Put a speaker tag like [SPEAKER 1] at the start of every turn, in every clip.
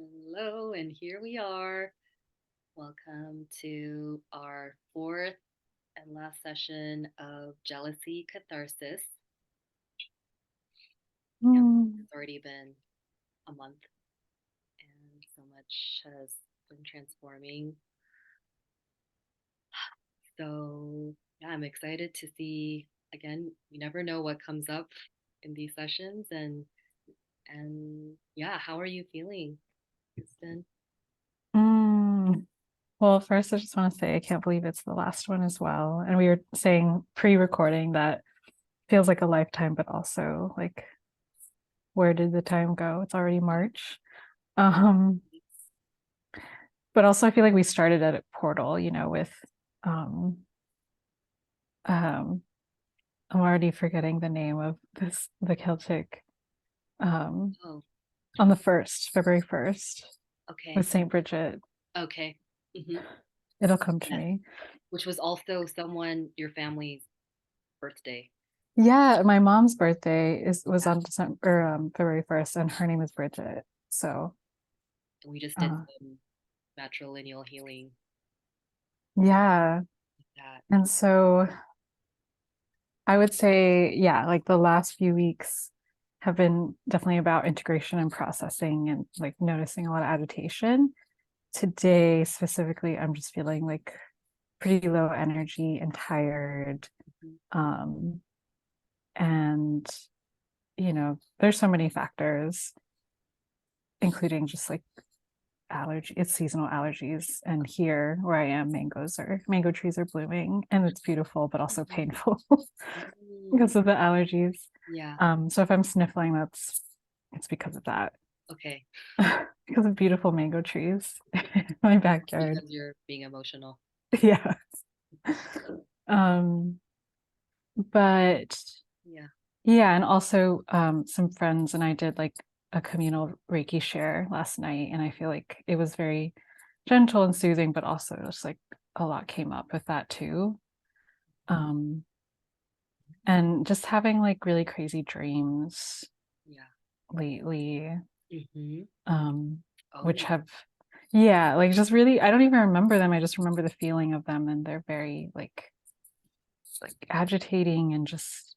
[SPEAKER 1] Hello, and here we are. Welcome to our fourth and last session of Jealousy Catharsis. It's already been a month, and so much has been transforming. So, yeah, I'm excited to see again. You never know what comes up in these sessions, and yeah, how are you feeling, Kristen?
[SPEAKER 2] Well, first, I just want to say I can't believe it's the last one as well. And we were saying pre-recording that feels like a lifetime, but also like, where did the time go? It's already March. But also I feel like we started at a portal, with um I'm already forgetting the name of the Celtic
[SPEAKER 1] Oh,
[SPEAKER 2] on the February 1st
[SPEAKER 1] okay,
[SPEAKER 2] with Saint Bridget.
[SPEAKER 1] okay. Hmm.
[SPEAKER 2] It'll come to
[SPEAKER 1] Yes,
[SPEAKER 2] me.
[SPEAKER 1] which was also your family's birthday.
[SPEAKER 2] Yeah, my mom's birthday was
[SPEAKER 1] Yeah.
[SPEAKER 2] on February 1st, and her name is Bridget. So,
[SPEAKER 1] And we just did
[SPEAKER 2] uh,
[SPEAKER 1] some matrilineal healing
[SPEAKER 2] yeah.
[SPEAKER 1] with that.
[SPEAKER 2] And so I would say, yeah, like the last few weeks have been definitely about integration and processing and like noticing a lot of agitation. Today, specifically, I'm just feeling like pretty low energy and tired.
[SPEAKER 1] Mhm.
[SPEAKER 2] Um, and, there's so many factors, including just like it's seasonal allergies, and here where I am, mango trees are blooming, and it's beautiful but also painful
[SPEAKER 1] Mm,
[SPEAKER 2] because of the allergies.
[SPEAKER 1] yeah.
[SPEAKER 2] So if I'm sniffling, it's because of that.
[SPEAKER 1] Okay.
[SPEAKER 2] Because of beautiful mango trees in my backyard.
[SPEAKER 1] Because you're being emotional.
[SPEAKER 2] Yeah. um but
[SPEAKER 1] Yeah.
[SPEAKER 2] yeah, and also some friends and I did like a communal Reiki share last night, and I feel like it was very gentle and soothing, but also just like a lot came up with that too. Um, and just having like really crazy dreams
[SPEAKER 1] Yeah.
[SPEAKER 2] lately,
[SPEAKER 1] Hmm.
[SPEAKER 2] um, which
[SPEAKER 1] Oh,
[SPEAKER 2] have, yeah, like just really, I don't even remember them. I just remember the feeling of them, and they're very like agitating and just,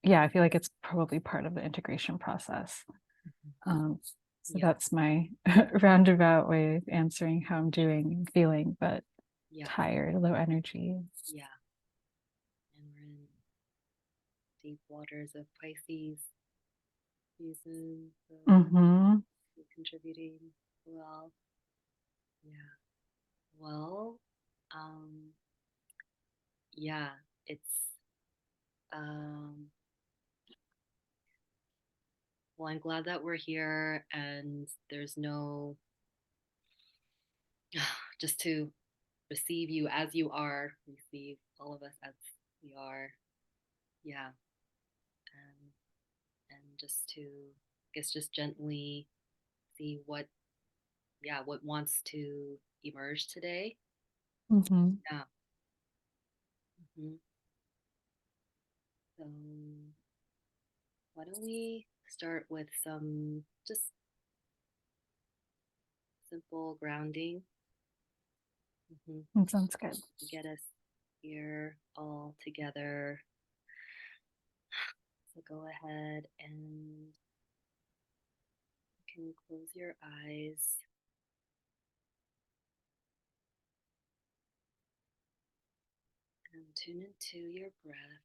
[SPEAKER 2] yeah, I feel like it's probably part of the integration process. So
[SPEAKER 1] yeah.
[SPEAKER 2] that's my roundabout way of answering how I'm doing and feeling, but
[SPEAKER 1] Yeah.
[SPEAKER 2] tired, low energy.
[SPEAKER 1] Yeah. And we're in deep waters of Pisces season, so
[SPEAKER 2] Mm-hmm.
[SPEAKER 1] you're contributing well. Yeah. Well, um, yeah, it's um well, I'm glad that we're here and there's no just to receive you as you are, receive all of us as we are. Yeah. And just to I guess just gently see what wants to emerge today.
[SPEAKER 2] Mm-hmm.
[SPEAKER 1] Yeah. Hmm. So why don't we start with some just simple grounding. Hmm.
[SPEAKER 2] That sounds good.
[SPEAKER 1] To get us here all together. So go ahead and you can close your eyes and tune into your breath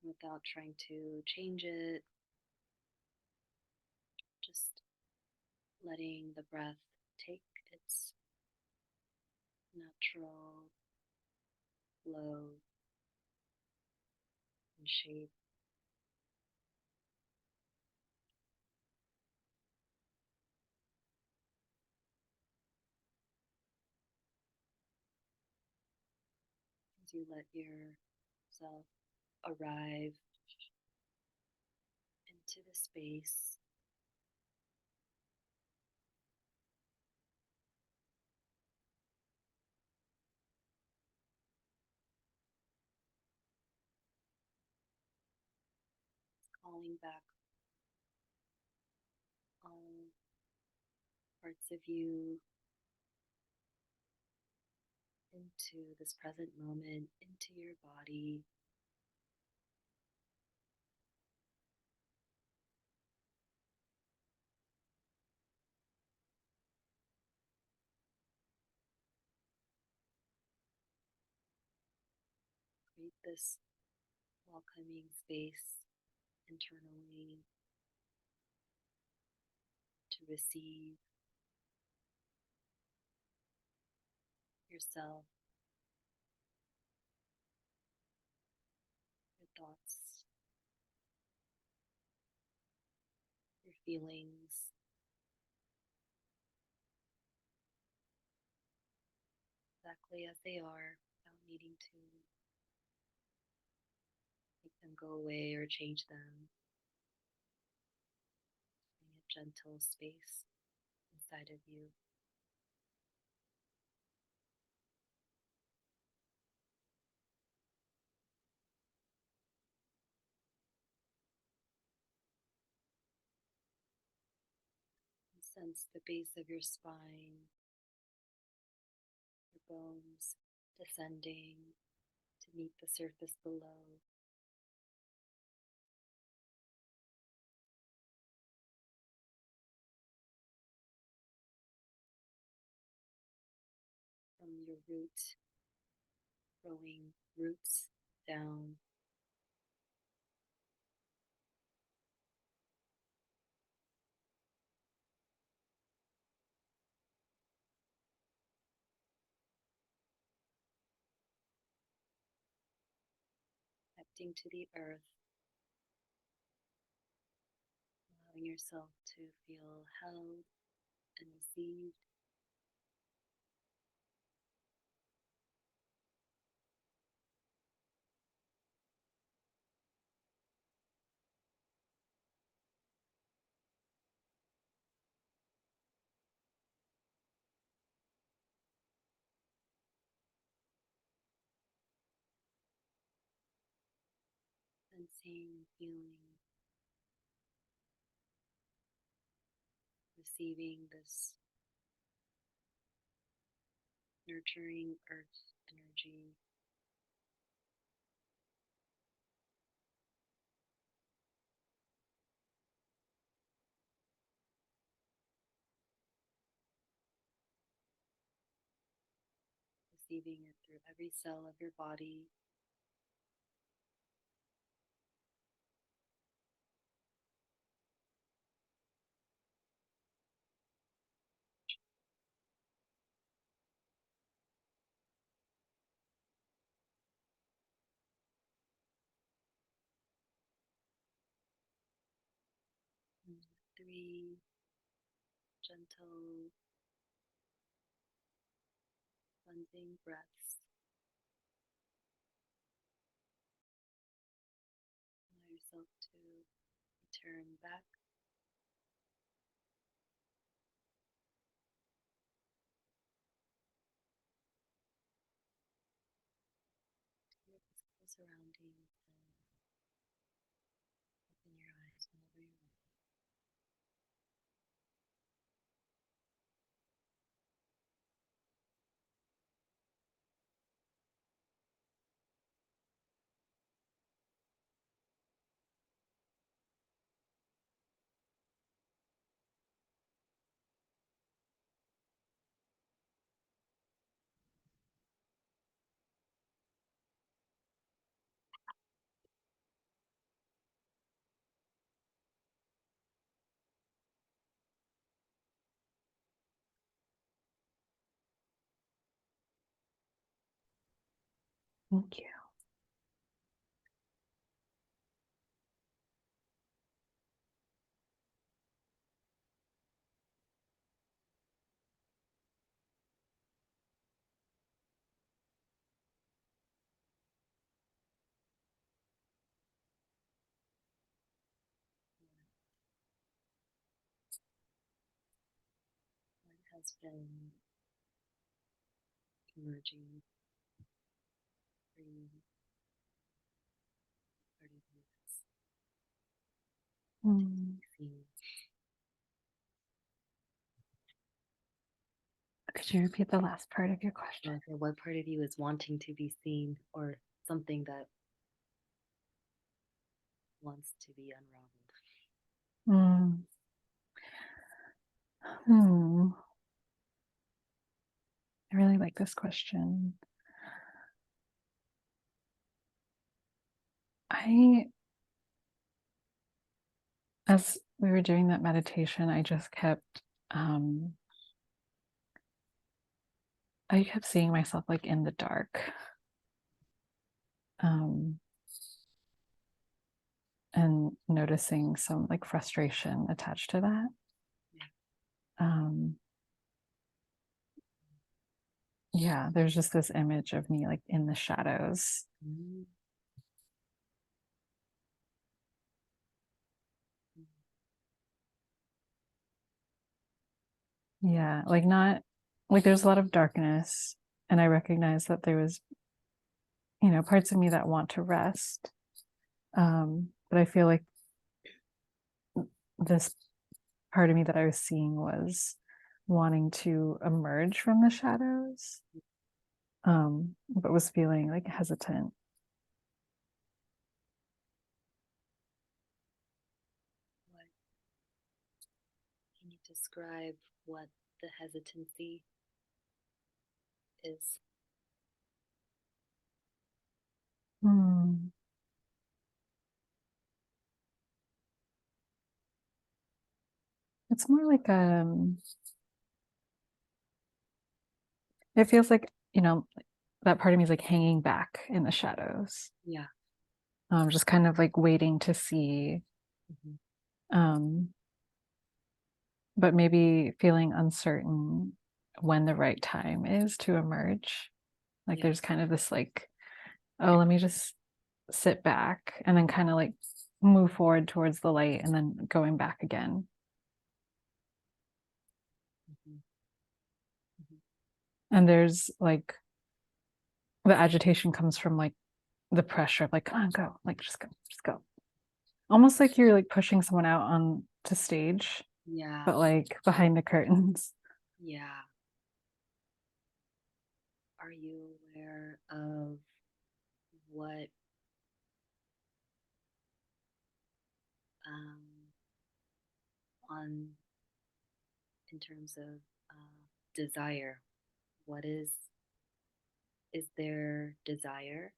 [SPEAKER 1] without trying to change it, just letting the breath take its natural flow and shape. As you let yourself arrive into the space, calling back all parts of you into this present moment, into your body. Create this welcoming space internally to receive yourself, your thoughts, your feelings, exactly as they are, without needing to make them go away or change them. Create a gentle space inside of you. And sense the base of your spine, your bones descending to meet the surface below. From your root, growing roots down, connecting to the earth, allowing yourself to feel held and received. Sensing, feeling, receiving this nurturing earth energy. Receiving it through every cell of your body. And 3 gentle cleansing breaths. Allow yourself to return back to your physical surroundings and open your eyes whenever you're ready.
[SPEAKER 2] Thank you.
[SPEAKER 1] What has been emerging for you, part of you that's
[SPEAKER 2] Mm.
[SPEAKER 1] Seen.
[SPEAKER 2] Could you repeat the last part of your question?
[SPEAKER 1] Okay, what part of you is wanting to be seen, or something that wants to be unraveled?
[SPEAKER 2] I really like this question. As we were doing that meditation, I just kept I kept seeing myself like in the dark. And noticing some like frustration attached to that. Yeah, there's just this image of me like in the shadows. Yeah, like not like there's a lot of darkness, and I recognize that there was, parts of me that want to rest. But I feel like this part of me that I was seeing was wanting to emerge from the shadows, but was feeling like hesitant.
[SPEAKER 1] Can you describe what the hesitancy is?
[SPEAKER 2] It's more like it feels like, that part of me is like hanging back in the shadows.
[SPEAKER 1] Yeah.
[SPEAKER 2] Just kind of like waiting to see. But maybe feeling uncertain when the right time is to emerge. Like there's kind of this like, oh, let me just sit back and then kind of like move forward towards the light and then going back again. And there's like the agitation comes from like the pressure of like, come on, go, like just go. Almost like you're like pushing someone out on to stage, but like behind the curtains.
[SPEAKER 1] Yeah. Are you aware of what on in terms of desire, what is there desire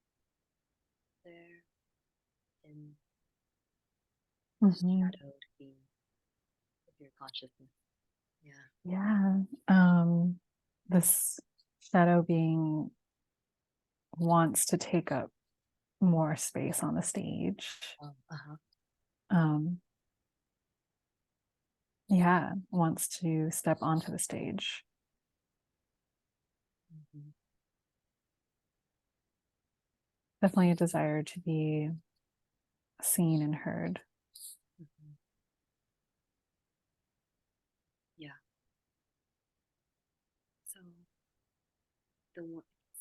[SPEAKER 1] there in the shadowed being of your consciousness?
[SPEAKER 2] This shadow being wants to take up more space on the stage. Wants to step onto the stage. Definitely a desire to be seen and heard.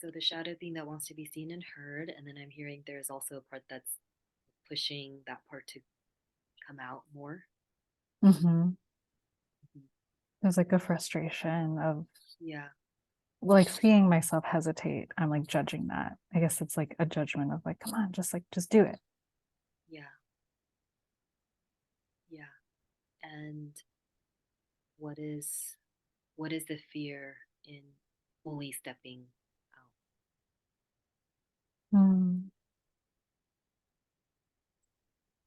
[SPEAKER 1] So the shadow being that wants to be seen and heard, and then I'm hearing there's also a part that's pushing that part to come out more.
[SPEAKER 2] There's like a frustration of like seeing myself hesitate. I'm like judging that. I guess it's like a judgment of like, come on, just do it.
[SPEAKER 1] And what is the fear in fully stepping out?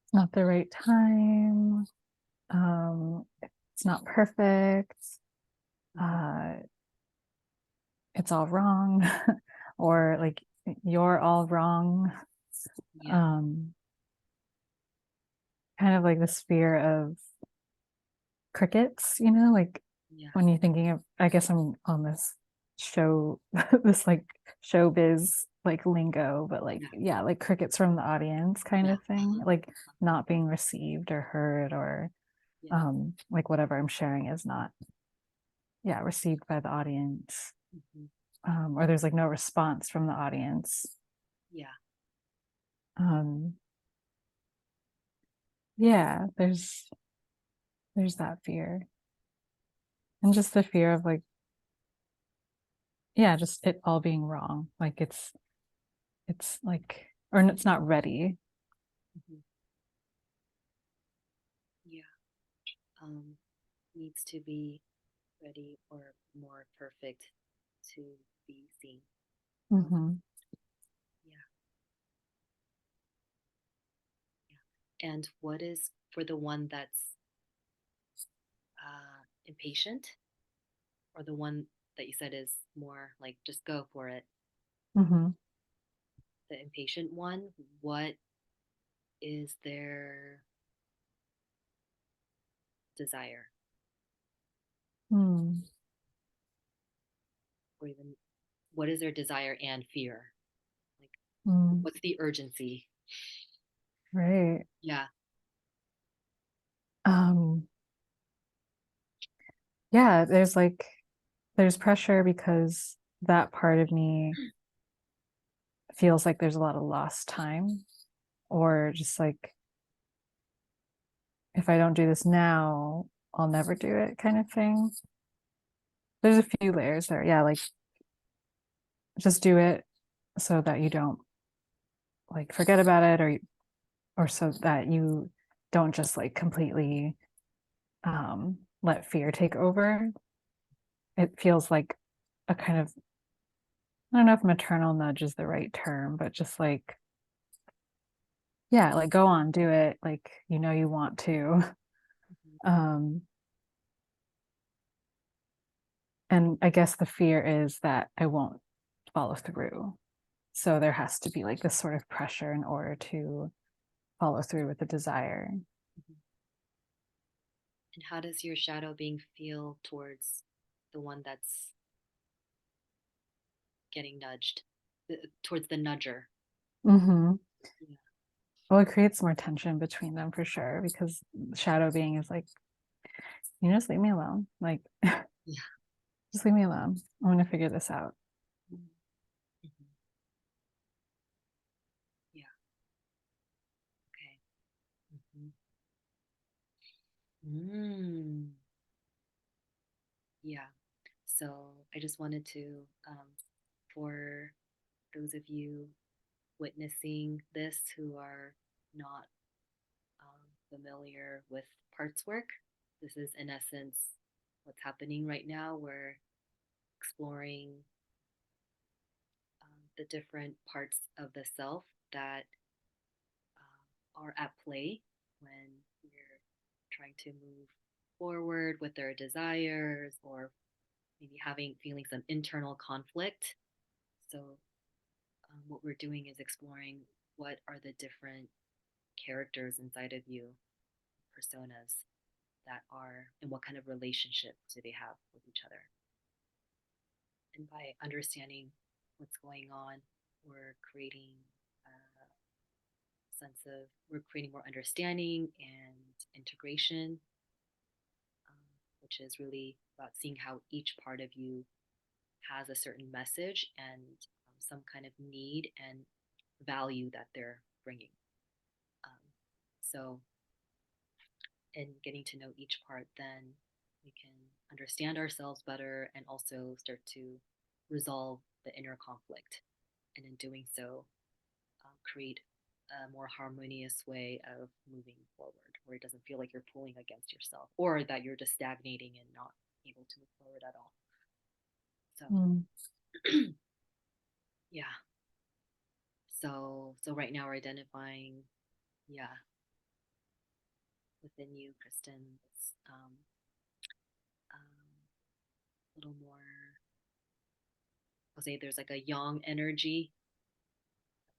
[SPEAKER 2] It's not the right time. It's not perfect. It's all wrong. Or like you're all wrong. Kind of like this fear of crickets, like when you're thinking of, I guess I'm on this show, this like showbiz like lingo, but like like crickets from the audience kind of thing, like not being received or heard, or like whatever I'm sharing is not received by the audience, or there's like no response from the audience. yeah, there's that fear. And just the fear of like, yeah, just it all being wrong. Like it's like, or it's not ready.
[SPEAKER 1] Mhm. Yeah. Needs to be ready or more perfect to be seen.
[SPEAKER 2] Mm-hmm.
[SPEAKER 1] Yeah. Yeah. And what is for the one that's impatient, or the one that you said is more like just go for it?
[SPEAKER 2] Mm-hmm.
[SPEAKER 1] The impatient one, what is their desire,
[SPEAKER 2] Mm.
[SPEAKER 1] or even what is their desire and fear? Like,
[SPEAKER 2] Mm.
[SPEAKER 1] what's the urgency?
[SPEAKER 2] Right.
[SPEAKER 1] Yeah.
[SPEAKER 2] Um, yeah, there's pressure because that part of me feels like there's a lot of lost time, or just like if I don't do this now, I'll never do it kind of thing. There's a few layers there. Yeah, like just do it so that you don't like forget about it, or so that you don't just like completely let fear take over. It feels like a kind of, I don't know if maternal nudge is the right term, but just like, yeah, like go on, do it. Like, you want to.
[SPEAKER 1] Mhm.
[SPEAKER 2] Um, and I guess the fear is that I won't follow through. So there has to be like this sort of pressure in order to follow through with the desire.
[SPEAKER 1] Mhm. And how does your shadow being feel towards the one that's getting nudged, towards the nudger?
[SPEAKER 2] Mm-hmm.
[SPEAKER 1] Yeah.
[SPEAKER 2] Well, it creates more tension between them for sure, because shadow being is like, just leave me alone. Like,
[SPEAKER 1] Yeah.
[SPEAKER 2] just leave me alone. I'm going to figure this out.
[SPEAKER 1] Mhm. Mhm. Yeah. Okay. Mhm. Mm. Yeah. So I just wanted to, for those of you witnessing this who are not familiar with parts work, this is in essence what's happening right now. We're exploring the different parts of the self that are at play when we're trying to move forward with our desires, or maybe feeling some internal conflict. So what we're doing is exploring what are the different characters inside of you, personas that are, and what kind of relationship do they have with each other. And by understanding what's going on, we're creating a sense of, we're creating more understanding and integration, which is really about seeing how each part of you has a certain message and some kind of need and value that they're bringing. Um, so, in getting to know each part, then we can understand ourselves better and also start to resolve the inner conflict. And in doing so, create a more harmonious way of moving forward, where it doesn't feel like you're pulling against yourself or that you're just stagnating and not able to move forward at all. So,
[SPEAKER 2] Mm.
[SPEAKER 1] yeah. So right now we're identifying, yeah, within you, Kristen, this a little more. I'll say there's like a yang energy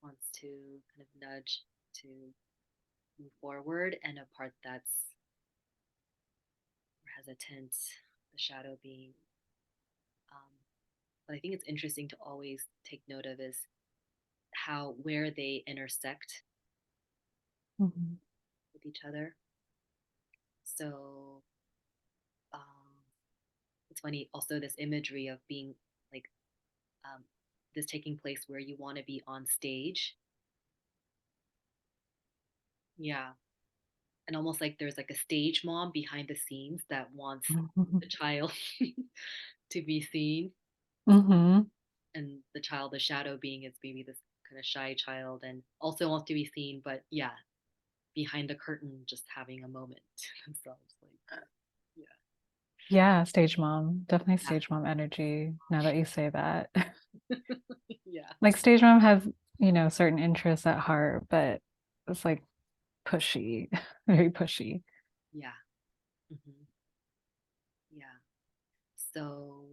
[SPEAKER 1] that wants to kind of nudge to move forward, and a part that's hesitant, the shadow being. Um, what I think it's interesting to always take note of is how, where they intersect
[SPEAKER 2] Mm-hmm.
[SPEAKER 1] with each other. So it's funny also this imagery of being like um, this taking place where you want to be on stage. Yeah. and almost like there's like a stage mom behind the scenes that wants the child to be seen,
[SPEAKER 2] Mm-hmm.
[SPEAKER 1] and the child, the shadow being, is maybe this kind of shy child and also wants to be seen, but yeah, behind the curtain, just having a moment to themselves. Like, yeah,
[SPEAKER 2] Yeah, stage mom. Definitely
[SPEAKER 1] yeah,
[SPEAKER 2] stage mom energy now that you say that.
[SPEAKER 1] yeah,
[SPEAKER 2] Like stage mom has, certain interests at heart, but it's like pushy, very pushy.
[SPEAKER 1] yeah, hmm, yeah. So,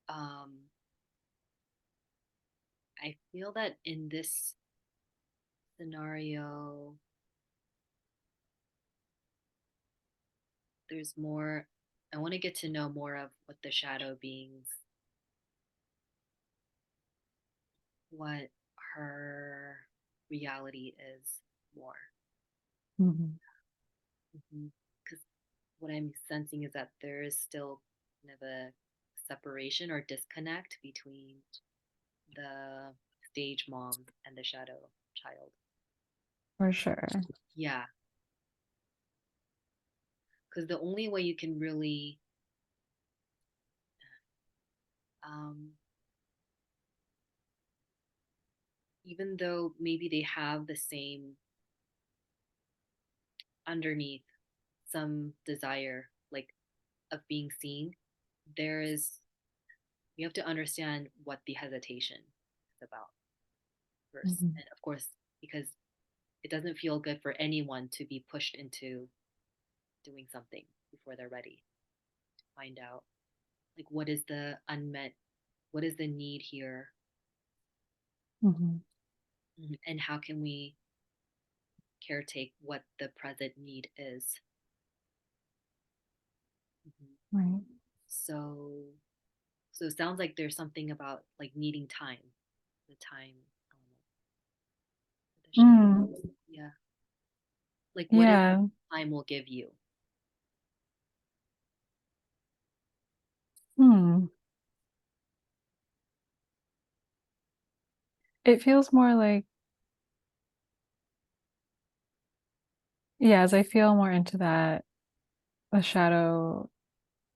[SPEAKER 1] um, I feel that in this scenario, there's more. I want to get to know more of what the shadow beings, what her reality is more.
[SPEAKER 2] Mhm.
[SPEAKER 1] Because what I'm sensing is that there is still kind of a separation or disconnect between the stage mom and the shadow child.
[SPEAKER 2] For sure.
[SPEAKER 1] Yeah, because the only way you can really, um, even though maybe they have the same underneath some desire, like of being seen, there is, you have to understand what the hesitation is about first.
[SPEAKER 2] Mhm.
[SPEAKER 1] And of course, because it doesn't feel good for anyone to be pushed into doing something before they're ready to find out, like, what is the unmet, what is the need here,
[SPEAKER 2] Mhm.
[SPEAKER 1] and how can we caretake what the present need is. Mhm.
[SPEAKER 2] Right.
[SPEAKER 1] So, so it sounds like there's something about like needing time, the time element for the shadow.
[SPEAKER 2] Mm.
[SPEAKER 1] Yeah, like what is
[SPEAKER 2] Yeah.
[SPEAKER 1] time will give you.
[SPEAKER 2] Hmm. It feels more like, yeah, as I feel more into that, the shadow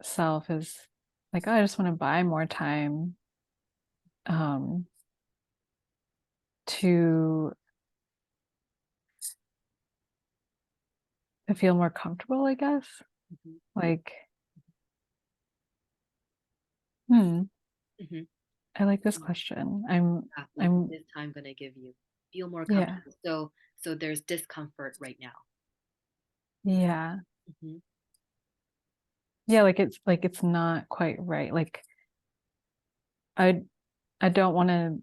[SPEAKER 2] self is like, oh, I just want to buy more time um to feel more comfortable, I guess.
[SPEAKER 1] Mm-hmm.
[SPEAKER 2] Like, hmm,
[SPEAKER 1] Mm-hmm.
[SPEAKER 2] I like this question. I'm
[SPEAKER 1] Yeah, like what
[SPEAKER 2] I'm
[SPEAKER 1] is time gonna give you? Feel more
[SPEAKER 2] yeah,
[SPEAKER 1] comfortable. So there's discomfort right now.
[SPEAKER 2] yeah.
[SPEAKER 1] Mm-hmm.
[SPEAKER 2] Yeah, like it's not quite right. Like I I don't want to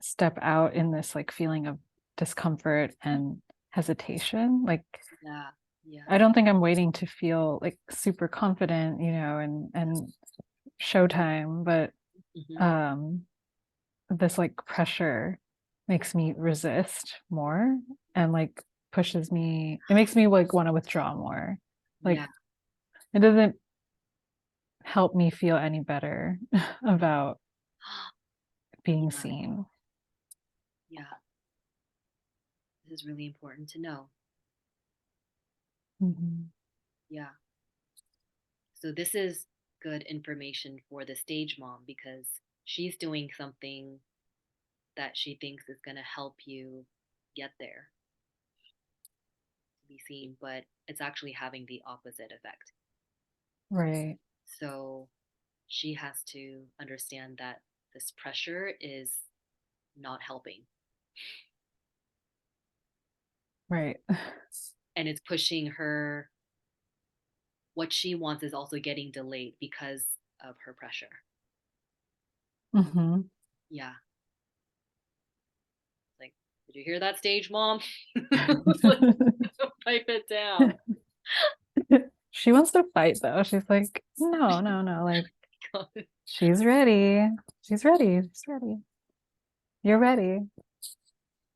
[SPEAKER 2] step out in this like feeling of discomfort and hesitation. Like
[SPEAKER 1] Yeah, yeah.
[SPEAKER 2] I don't think I'm waiting to feel like super confident, and showtime, but
[SPEAKER 1] Mm-hmm.
[SPEAKER 2] um this like pressure makes me resist more and like pushes me, it makes me like want to withdraw more. Like
[SPEAKER 1] Yeah,
[SPEAKER 2] it doesn't help me feel any better about being
[SPEAKER 1] yeah,
[SPEAKER 2] seen.
[SPEAKER 1] yeah. This is really important to know.
[SPEAKER 2] Mhm.
[SPEAKER 1] Yeah. So this is good information for the stage mom because she's doing something that she thinks is going to help you get there to be seen, but it's actually having the opposite effect.
[SPEAKER 2] Right,
[SPEAKER 1] So she has to understand that this pressure is not helping,
[SPEAKER 2] right.
[SPEAKER 1] and it's pushing her. What she wants is also getting delayed because of her pressure.
[SPEAKER 2] Hmm.
[SPEAKER 1] Yeah. Like, did you hear that, stage mom? Pipe it down.
[SPEAKER 2] She wants to fight though. She's like, no, no, no. Like she's ready. She's ready. She's ready. You're ready.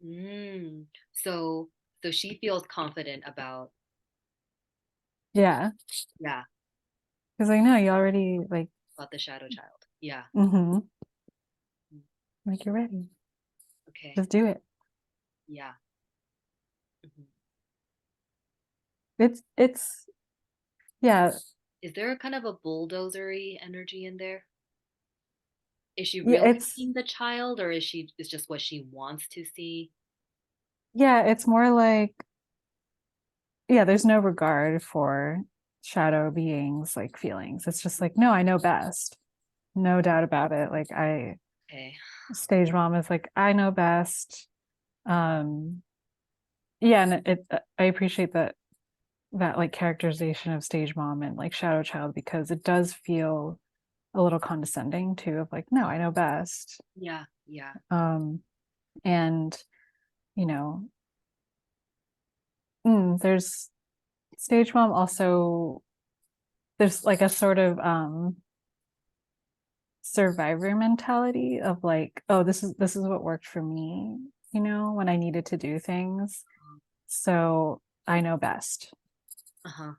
[SPEAKER 1] Mm. So so she feels confident about,
[SPEAKER 2] Yeah.
[SPEAKER 1] yeah,
[SPEAKER 2] Because I know you already like,
[SPEAKER 1] about the shadow child. Yeah.
[SPEAKER 2] mm-hmm.
[SPEAKER 1] Mm.
[SPEAKER 2] Like you're ready.
[SPEAKER 1] Okay.
[SPEAKER 2] Just do it.
[SPEAKER 1] Yeah. Mhm.
[SPEAKER 2] It's yeah.
[SPEAKER 1] Is there a kind of a bulldozery energy in there? Is she
[SPEAKER 2] Yeah,
[SPEAKER 1] really
[SPEAKER 2] it's
[SPEAKER 1] seeing the child, or is just what she wants to see?
[SPEAKER 2] yeah, it's more like, yeah, there's no regard for shadow beings like feelings. It's just like, no, I know best. No doubt about it. Like
[SPEAKER 1] Okay.
[SPEAKER 2] stage mom is like, I know best. Um yeah, and I appreciate that like characterization of stage mom and like shadow child, because it does feel a little condescending too, of like, no, I know best.
[SPEAKER 1] Yeah, yeah.
[SPEAKER 2] And you know, there's stage mom also, there's like a sort of survivor mentality of like, oh, this is what worked for me, when I needed to do things, so I know best,
[SPEAKER 1] Uh-huh.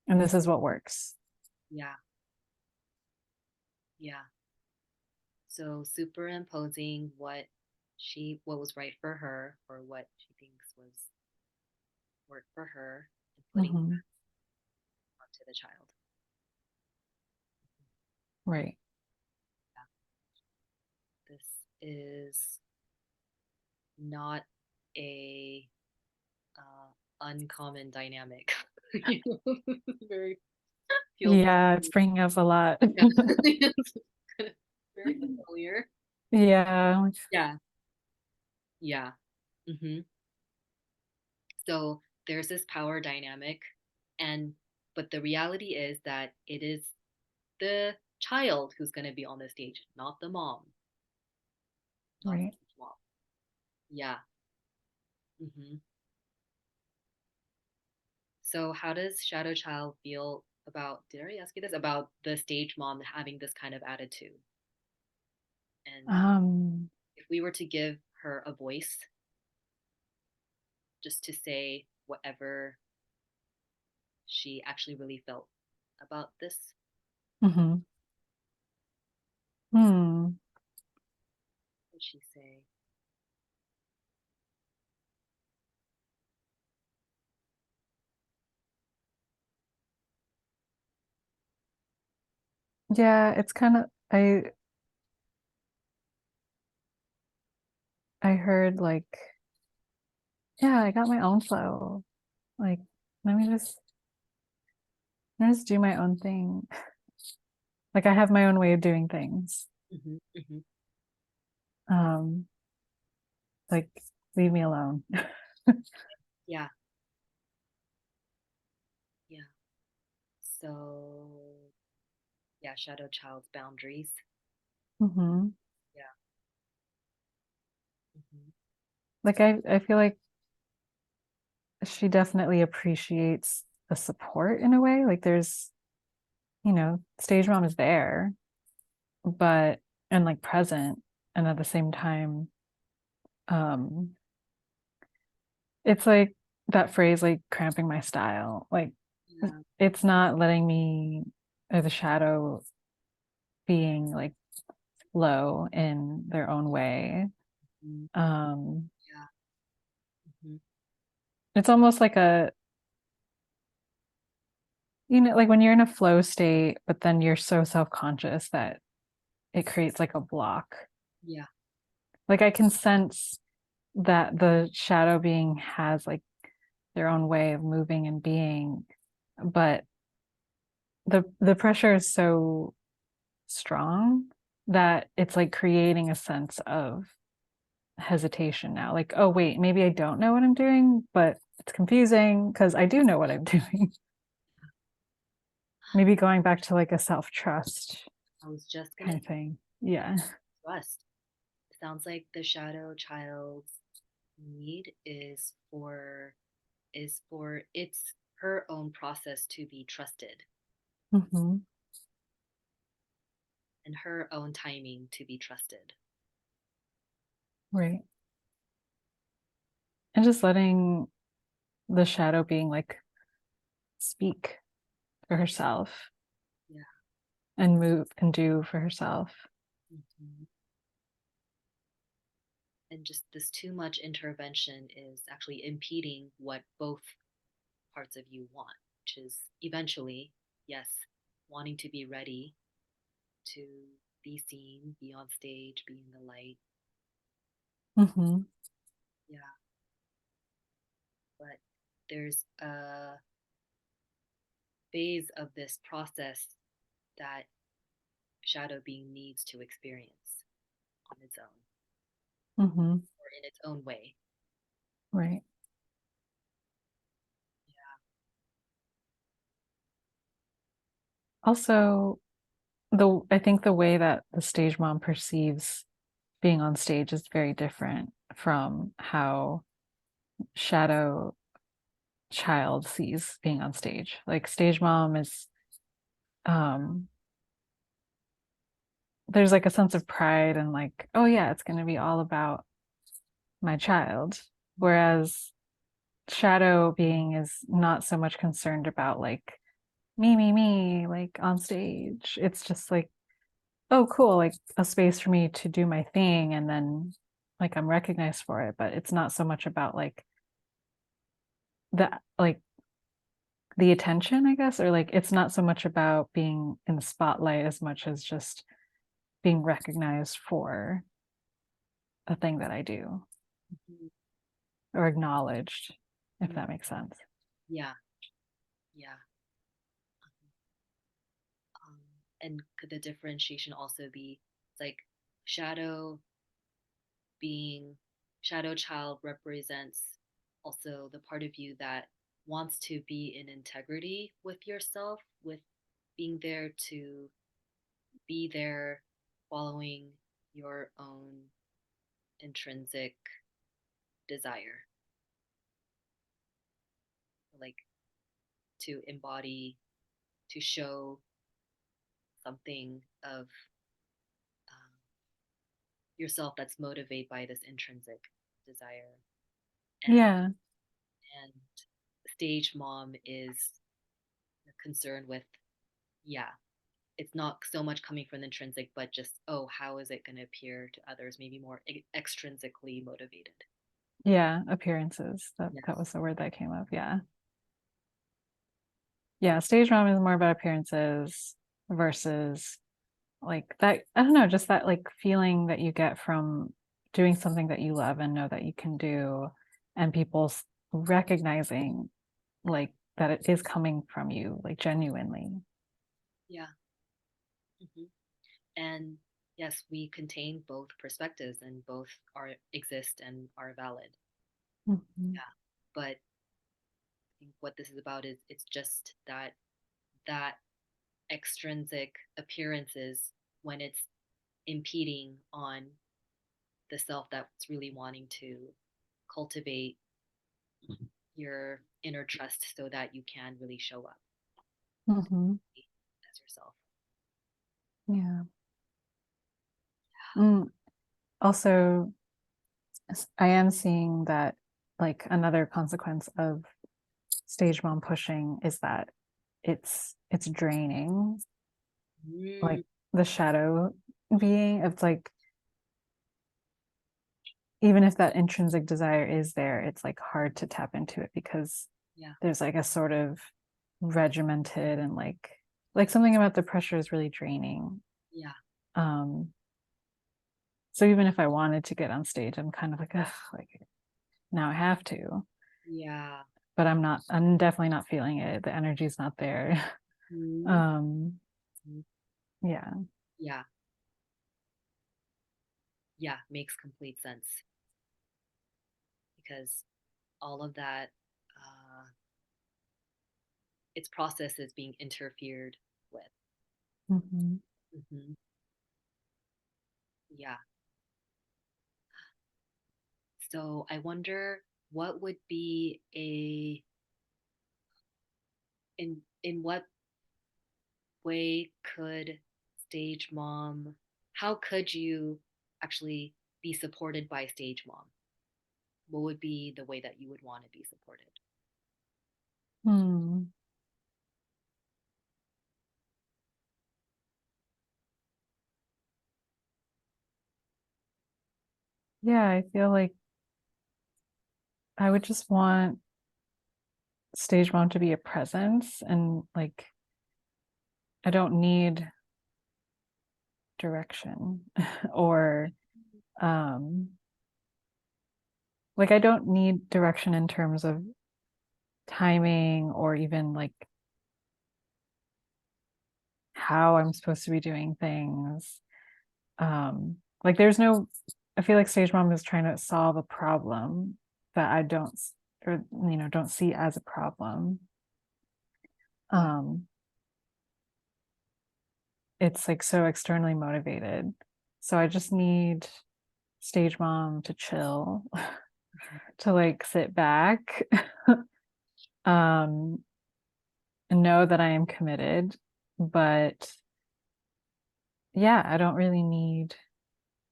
[SPEAKER 2] and this is what works.
[SPEAKER 1] Yeah, yeah. So superimposing what was right for her, or what she thinks was worked for her, and putting
[SPEAKER 2] Hmm.
[SPEAKER 1] that onto the child.
[SPEAKER 2] Right.
[SPEAKER 1] This is not a uncommon dynamic. You know, very feels
[SPEAKER 2] Yeah, it's bringing up a lot.
[SPEAKER 1] yeah. Very familiar.
[SPEAKER 2] Yeah.
[SPEAKER 1] Yeah, yeah. So there's this power dynamic, and but the reality is that it is the child who's going to be on the stage, not the mom, not
[SPEAKER 2] Right.
[SPEAKER 1] the mom. Yeah. hmm So how does Shadow Child feel about? Did I already ask you this about the stage mom having this kind of attitude? And
[SPEAKER 2] um
[SPEAKER 1] if we were to give her a voice, just to say whatever she actually really felt about this,
[SPEAKER 2] mhm. Hmm.
[SPEAKER 1] what would she say?
[SPEAKER 2] Yeah, it's kind of, I heard like, yeah, I got my own flow, like, let me just do my own thing. Like, I have my own way of doing things.
[SPEAKER 1] hmm hmm
[SPEAKER 2] um like, leave me alone.
[SPEAKER 1] Yeah, yeah. So yeah, Shadow Child's boundaries.
[SPEAKER 2] Hmm.
[SPEAKER 1] Yeah. hmm
[SPEAKER 2] Like, I feel like she definitely appreciates the support in a way. Like, there's, stage mom is there, but and like present, and at the same time, um it's like that phrase, like cramping my style. Like,
[SPEAKER 1] Yeah.
[SPEAKER 2] it's not letting me, or the shadow being, like, flow in their own way.
[SPEAKER 1] mhm,
[SPEAKER 2] um
[SPEAKER 1] Yeah. hmm
[SPEAKER 2] it's almost like like when you're in a flow state, but then you're so self-conscious that it creates like a block.
[SPEAKER 1] Yeah.
[SPEAKER 2] Like, I can sense that the shadow being has like their own way of moving and being, but the pressure is so strong that it's like creating a sense of hesitation now. Like, oh wait, maybe I don't know what I'm doing, but it's confusing because I do know what I'm doing. Maybe going back to like a self-trust
[SPEAKER 1] I was just gonna
[SPEAKER 2] kind of thing. Yeah.
[SPEAKER 1] trust. It sounds like the Shadow Child's need is for it's her own process to be trusted,
[SPEAKER 2] Hmm.
[SPEAKER 1] and her own timing to be trusted.
[SPEAKER 2] Right. And just letting the shadow being like speak for herself
[SPEAKER 1] Yeah.
[SPEAKER 2] and move and do for herself.
[SPEAKER 1] hmm And just this too much intervention is actually impeding what both parts of you want, which is eventually, yes, wanting to be ready to be seen, be on stage, be in the light.
[SPEAKER 2] Mm-hmm.
[SPEAKER 1] Yeah. But there's a phase of this process that shadow being needs to experience on its own
[SPEAKER 2] Mm-hmm.
[SPEAKER 1] or in its own way.
[SPEAKER 2] Right.
[SPEAKER 1] Yeah.
[SPEAKER 2] Also, I think the way that the stage mom perceives being on stage is very different from how shadow child sees being on stage. Like stage mom is there's like a sense of pride and like, oh yeah, it's going to be all about my child. Whereas shadow being is not so much concerned about like me, like on stage. It's just like, oh, cool, like a space for me to do my thing. And then like I'm recognized for it. But it's not so much about like the attention, I guess, or like it's not so much about being in the spotlight as much as just being recognized for a thing that I do
[SPEAKER 1] Mhm.
[SPEAKER 2] or acknowledged, if
[SPEAKER 1] Mhm.
[SPEAKER 2] that makes sense.
[SPEAKER 1] Yeah. Yeah. Um, and could the differentiation also be like shadow being shadow child represents also the part of you that wants to be in integrity with yourself, with being there to be there following your own intrinsic desire, like to embody, to show something of yourself that's motivated by this intrinsic desire. And
[SPEAKER 2] Yeah.
[SPEAKER 1] and stage mom is concerned with, yeah, it's not so much coming from the intrinsic, but just, oh, how is it going to appear to others? Maybe more extrinsically motivated.
[SPEAKER 2] Yeah. Appearances. That
[SPEAKER 1] Yes.
[SPEAKER 2] was the word that came up. Yeah. Yeah. Stage mom is more about appearances versus like that. I don't know, just that like feeling that you get from doing something that you love and know that you can do, and people recognizing like that it is coming from you, like genuinely.
[SPEAKER 1] Yeah. Hmm. And yes, we contain both perspectives and both are exist and are valid.
[SPEAKER 2] Mm-hmm.
[SPEAKER 1] Yeah. But I think what this is about is it's just that extrinsic appearances when it's impeding on the self that's really wanting to cultivate your inner trust so that you can really show up
[SPEAKER 2] Mm-hmm.
[SPEAKER 1] as yourself.
[SPEAKER 2] Yeah. Mm. Also, I am seeing that like another consequence of stage mom pushing is that it's draining,
[SPEAKER 1] Mm,
[SPEAKER 2] like the shadow being. It's like even if that intrinsic desire is there, it's like hard to tap into it because
[SPEAKER 1] yeah,
[SPEAKER 2] there's like a sort of regimented and like something about the pressure is really draining.
[SPEAKER 1] yeah,
[SPEAKER 2] um so even if I wanted to get on stage, I'm kind of like, ugh, like now I have to,
[SPEAKER 1] yeah.
[SPEAKER 2] but I'm definitely not feeling it. The energy's not there.
[SPEAKER 1] Mm,
[SPEAKER 2] um
[SPEAKER 1] mm,
[SPEAKER 2] yeah.
[SPEAKER 1] yeah, yeah, makes complete sense because all of that, its process is being interfered with.
[SPEAKER 2] Mm-hmm.
[SPEAKER 1] Hmm. Yeah. So I wonder what would be a in what way could stage mom how could you actually be supported by stage mom? What would be the way that you would want to be supported?
[SPEAKER 2] Hmm. Yeah, I feel like I would just want stage mom to be a presence, and like I don't need direction or like I don't need direction in terms of timing or even like how I'm supposed to be doing things. Like there's no, I feel like stage mom is trying to solve a problem that I don't, or don't see as a problem. It's like so externally motivated. So I just need stage mom to chill, to like sit back, and know that I am committed. But yeah, I don't really need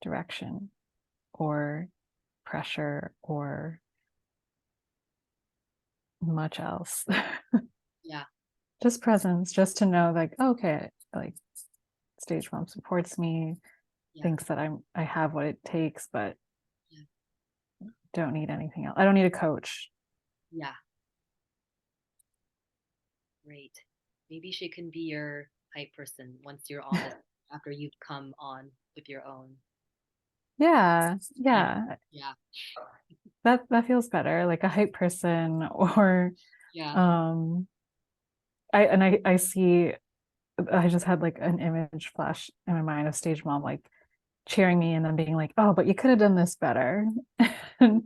[SPEAKER 2] direction or pressure or much else.
[SPEAKER 1] Yeah.
[SPEAKER 2] Just presence, just to know like, okay, like stage mom supports me, thinks that I have what it takes, but don't need anything else. I don't need a coach.
[SPEAKER 1] Yeah. Great. Maybe she can be your hype person once you're on this, after you've come on with your own.
[SPEAKER 2] Yeah.
[SPEAKER 1] Yeah.
[SPEAKER 2] That feels better, like a hype person. Or
[SPEAKER 1] Yeah.
[SPEAKER 2] I see, I just had like an image flash in my mind of stage mom like cheering me and then being like, oh, but you could have done this better. And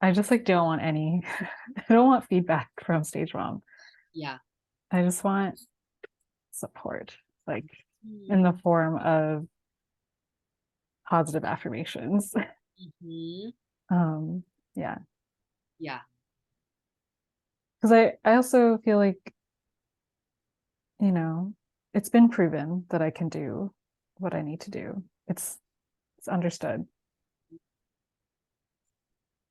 [SPEAKER 2] I just like don't want any, I don't want feedback from stage mom.
[SPEAKER 1] Yeah.
[SPEAKER 2] I just want support, like in the form of positive affirmations. Yeah.
[SPEAKER 1] Yeah.
[SPEAKER 2] Because I also feel like, it's been proven that I can do what I need to do. It's understood.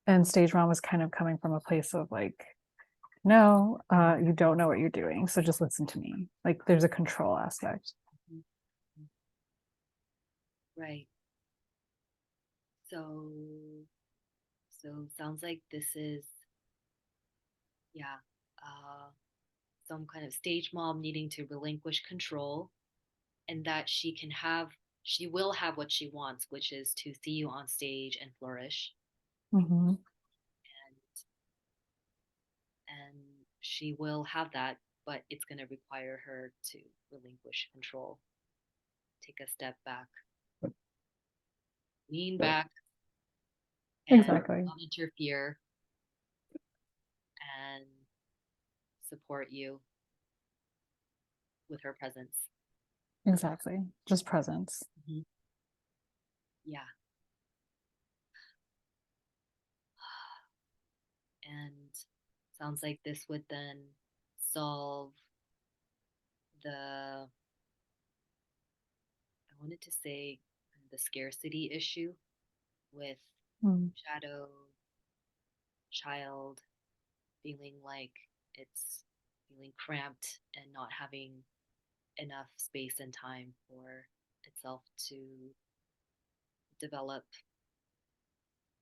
[SPEAKER 2] And stage mom was kind of coming from a place of like, no, you don't know what you're doing, so just listen to me. Like there's a control aspect.
[SPEAKER 1] Right. So sounds like this is, yeah, some kind of stage mom needing to relinquish control, and that she will have what she wants, which is to see you on stage and flourish.
[SPEAKER 2] Mm-hmm.
[SPEAKER 1] And she will have that, but it's going to require her to relinquish control, take a step back, lean back, and
[SPEAKER 2] Exactly.
[SPEAKER 1] not interfere, and support you with her presence.
[SPEAKER 2] Exactly. Just presence.
[SPEAKER 1] Mm-hmm. Yeah. And sounds like this would then solve the, I wanted to say, the scarcity issue with shadow child feeling like it's feeling cramped and not having enough space and time for itself to develop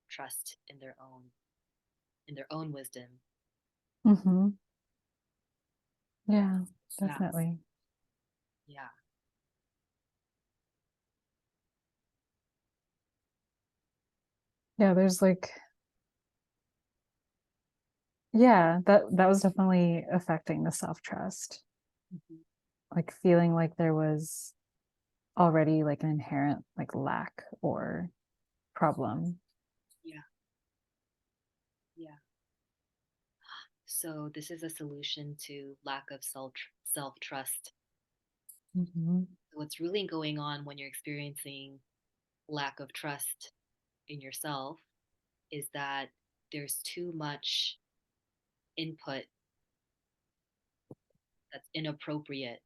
[SPEAKER 1] trust in their own wisdom.
[SPEAKER 2] Mm-hmm. Yeah,
[SPEAKER 1] Yeah.
[SPEAKER 2] definitely.
[SPEAKER 1] Yeah.
[SPEAKER 2] Yeah, there's like, yeah, that was definitely affecting the self-trust.
[SPEAKER 1] Mm-hmm.
[SPEAKER 2] Like feeling like there was already like an inherent like lack or problem.
[SPEAKER 1] Yeah. Yeah. So this is a solution to lack of self trust.
[SPEAKER 2] Mm-hmm.
[SPEAKER 1] What's really going on when you're experiencing lack of trust in yourself is that there's too much input that's inappropriate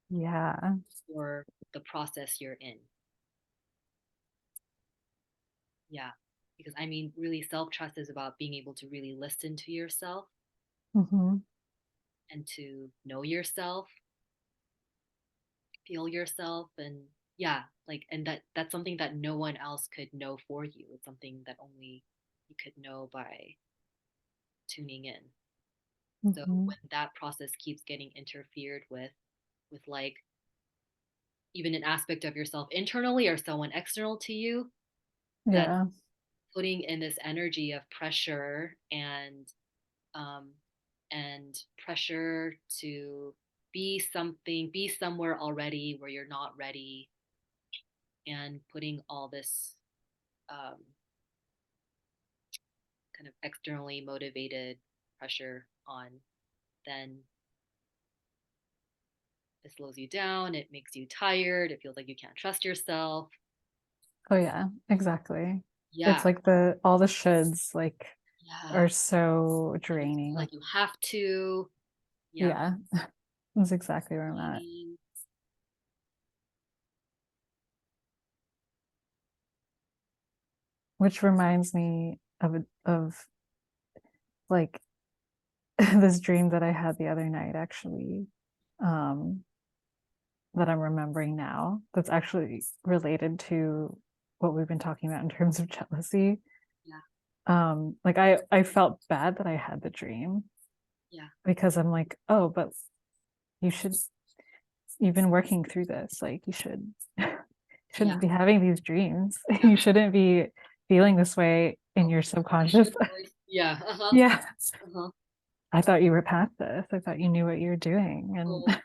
[SPEAKER 2] Yeah.
[SPEAKER 1] for the process you're in. Yeah. Because I mean, really, self trust is about being able to really listen to yourself
[SPEAKER 2] Mm-hmm.
[SPEAKER 1] and to know yourself, feel yourself, and yeah, like, and that's something that no one else could know for you. It's something that only you could know by tuning in. So
[SPEAKER 2] Mhm.
[SPEAKER 1] when that process keeps getting interfered with like even an aspect of yourself internally or someone external to you, that's
[SPEAKER 2] Yeah.
[SPEAKER 1] putting in this energy of pressure um, and pressure to be something, be somewhere already where you're not ready, and putting all this um, kind of externally motivated pressure on, then it slows you down. It makes you tired. It feels like you can't trust yourself.
[SPEAKER 2] Oh yeah, exactly. It's
[SPEAKER 1] Yeah,
[SPEAKER 2] like all the shoulds like
[SPEAKER 1] yeah.
[SPEAKER 2] are so
[SPEAKER 1] Like you,
[SPEAKER 2] draining.
[SPEAKER 1] like you have to. Yeah.
[SPEAKER 2] Yeah, that's exactly where I'm at.
[SPEAKER 1] Meaning,
[SPEAKER 2] Which reminds me of like this dream that I had the other night actually, um, that I'm remembering now. That's actually related to what we've been talking about in terms of jealousy.
[SPEAKER 1] yeah,
[SPEAKER 2] Like I felt bad that I had the dream
[SPEAKER 1] yeah,
[SPEAKER 2] because I'm like, oh, but you should you've been working through this. Like you
[SPEAKER 1] yeah.
[SPEAKER 2] shouldn't be having these dreams. You shouldn't be feeling this way in your subconscious.
[SPEAKER 1] Yeah. Uh-huh.
[SPEAKER 2] Yeah.
[SPEAKER 1] Uh-huh.
[SPEAKER 2] I thought you were past this. I thought you knew what you were doing
[SPEAKER 1] Oh,
[SPEAKER 2] and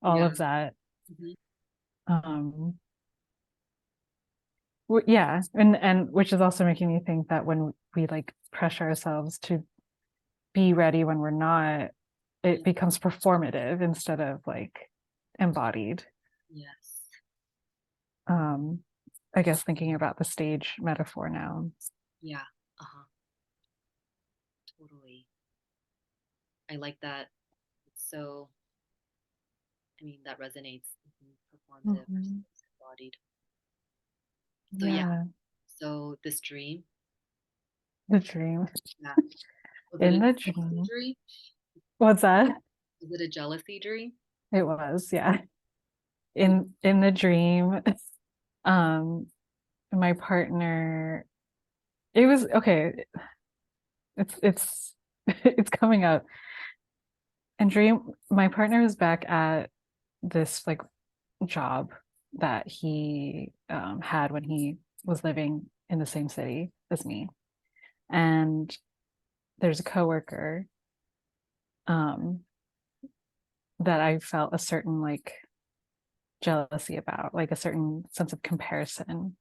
[SPEAKER 2] all
[SPEAKER 1] yeah.
[SPEAKER 2] of that.
[SPEAKER 1] Hmm.
[SPEAKER 2] Um yeah, and which is also making me think that when we like pressure ourselves to be ready when we're not, it
[SPEAKER 1] Yeah.
[SPEAKER 2] becomes performative instead of like embodied.
[SPEAKER 1] Yes.
[SPEAKER 2] Um, I guess thinking about the stage metaphor now.
[SPEAKER 1] Yeah. Uh-huh. Totally. I like that. It's so, I mean, that resonates. Mhm. Performative
[SPEAKER 2] Mhm.
[SPEAKER 1] versus embodied. So yeah.
[SPEAKER 2] Yeah,
[SPEAKER 1] So this dream,
[SPEAKER 2] the dream.
[SPEAKER 1] yeah. Was it
[SPEAKER 2] In
[SPEAKER 1] a
[SPEAKER 2] the
[SPEAKER 1] jealousy
[SPEAKER 2] dream.
[SPEAKER 1] dream?
[SPEAKER 2] What's that?
[SPEAKER 1] Was it a jealousy dream?
[SPEAKER 2] It was, yeah. In the dream, um, my partner, it was okay. It's it's coming up. And dream, my partner was back at this like job that he had when he was living in the same city as me. And there's a coworker um, that I felt a certain like jealousy about, like a certain sense of comparison.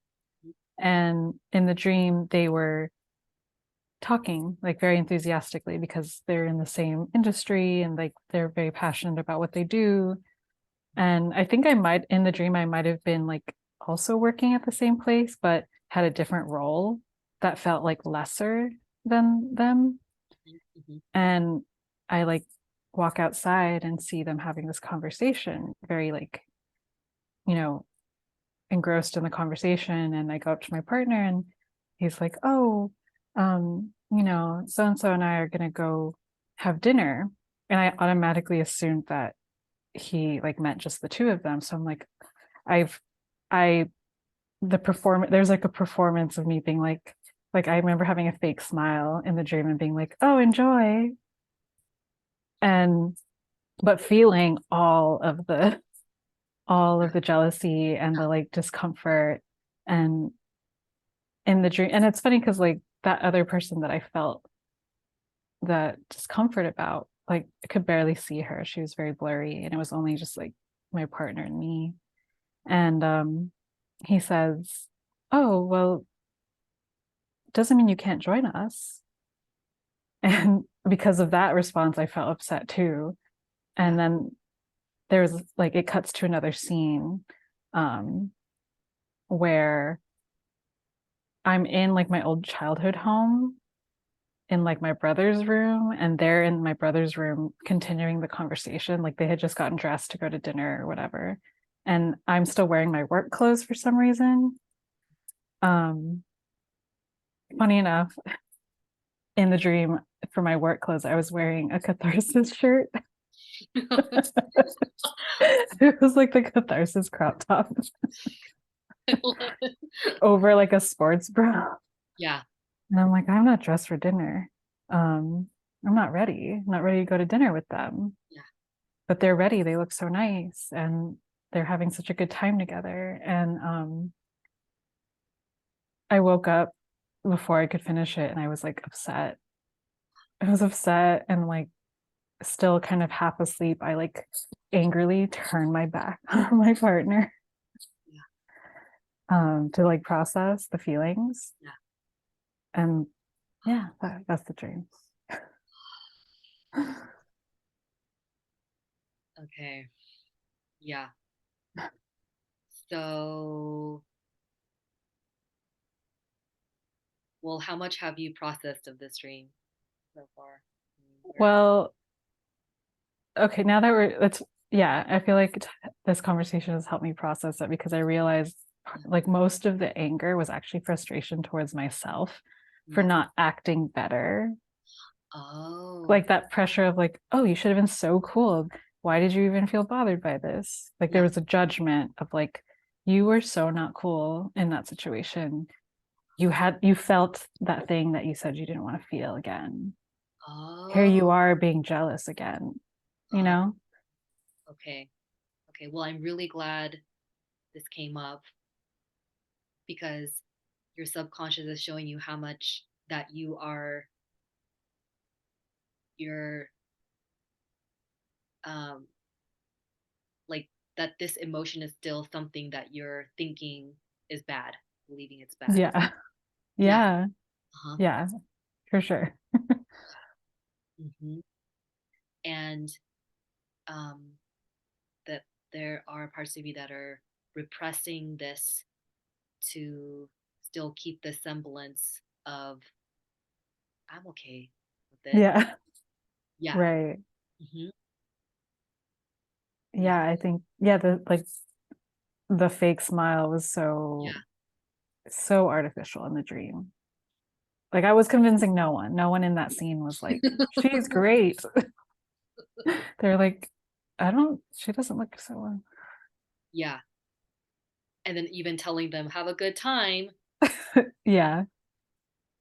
[SPEAKER 2] And in the dream, they were talking like very enthusiastically because they're in the same industry and like they're very passionate about what they do. And I think I might, in the dream, I might have been like also working at the same place, but had a different role that felt like lesser than them.
[SPEAKER 1] Mm-hmm.
[SPEAKER 2] And I like walk outside and see them having this conversation, very like, you know, engrossed in the conversation. And I go up to my partner and he's like, oh, so and so and I are going to go have dinner. And I automatically assumed that he like meant just the two of them. So I'm like, I've, I, the perform, there's like a performance of me being like I remember having a fake smile in the dream and being like, oh, enjoy. And, but feeling all of the jealousy and the like discomfort and in the dream. And it's funny because like that other person that I felt that discomfort about, like I could barely see her. She was very blurry and it was only just like my partner and me. And he says, oh, well, doesn't mean you can't join us. And because of that response, I felt upset too.
[SPEAKER 1] Yeah.
[SPEAKER 2] And then there's like it cuts to another scene um, where I'm in like my old childhood home in like my brother's room, and they're in my brother's room continuing the conversation. Like they had just gotten dressed to go to dinner or whatever. And I'm still wearing my work clothes for some reason. Um, Funny enough, in the dream for my work clothes, I was wearing a catharsis shirt. It was like the catharsis crop top
[SPEAKER 1] I love it.
[SPEAKER 2] over like a sports bra.
[SPEAKER 1] Yeah.
[SPEAKER 2] And I'm like, I'm not dressed for dinner. Um, I'm not ready. I'm not ready to go to dinner with them.
[SPEAKER 1] Yeah.
[SPEAKER 2] But they're ready. They look so nice and they're having such a good time together. And I woke up before I could finish it and I was like upset. I was upset and like still kind of half asleep. I like angrily turned my back on my partner to like process the feelings.
[SPEAKER 1] Yeah.
[SPEAKER 2] And yeah, that's the dream.
[SPEAKER 1] Okay. Yeah. So, well, how much have you processed of this dream so far?
[SPEAKER 2] Well, okay, now that that's yeah, I feel like this conversation has helped me process it because I realized like most of the anger was actually frustration towards myself for
[SPEAKER 1] Yeah.
[SPEAKER 2] not acting better.
[SPEAKER 1] Oh.
[SPEAKER 2] Like that pressure of like, oh, you should have been so cool. Why did you even feel bothered by this? Like there
[SPEAKER 1] Yeah.
[SPEAKER 2] was a judgment of like, you were so not cool in that situation. You felt that thing that you said you didn't want to feel again. Here
[SPEAKER 1] Oh.
[SPEAKER 2] you are being jealous again, you know?
[SPEAKER 1] Okay. Okay. Well, I'm really glad this came up because your subconscious is showing you how much that you're um like that this emotion is still something that you're thinking is bad, believing it's bad.
[SPEAKER 2] Yeah.
[SPEAKER 1] Yeah.
[SPEAKER 2] Yeah.
[SPEAKER 1] Uh-huh.
[SPEAKER 2] Yeah, for sure.
[SPEAKER 1] Hmm. And um that there are parts of you that are repressing this to still keep the semblance of I'm okay with this.
[SPEAKER 2] Yeah.
[SPEAKER 1] Yeah.
[SPEAKER 2] Right.
[SPEAKER 1] Hmm. Yeah.
[SPEAKER 2] Yeah, I think the like the fake smile was
[SPEAKER 1] Yeah.
[SPEAKER 2] so artificial in the dream. Like I was convincing no one. No one in that scene was like, she's great. They're like, she doesn't look so well.
[SPEAKER 1] Yeah. And then even telling them have a good time.
[SPEAKER 2] Yeah.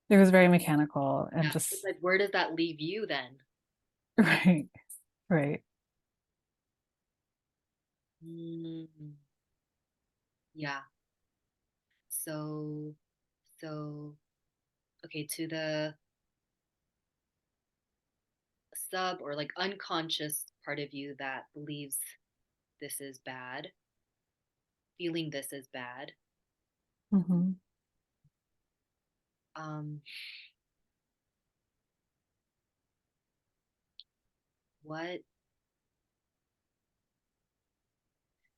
[SPEAKER 2] It was very mechanical and
[SPEAKER 1] Yeah. It's
[SPEAKER 2] just
[SPEAKER 1] like where does that leave you then?
[SPEAKER 2] right. Right.
[SPEAKER 1] Mm, yeah. So so okay, to the sub or like unconscious part of you that believes this is bad, feeling this is bad.
[SPEAKER 2] Hmm.
[SPEAKER 1] Um, what?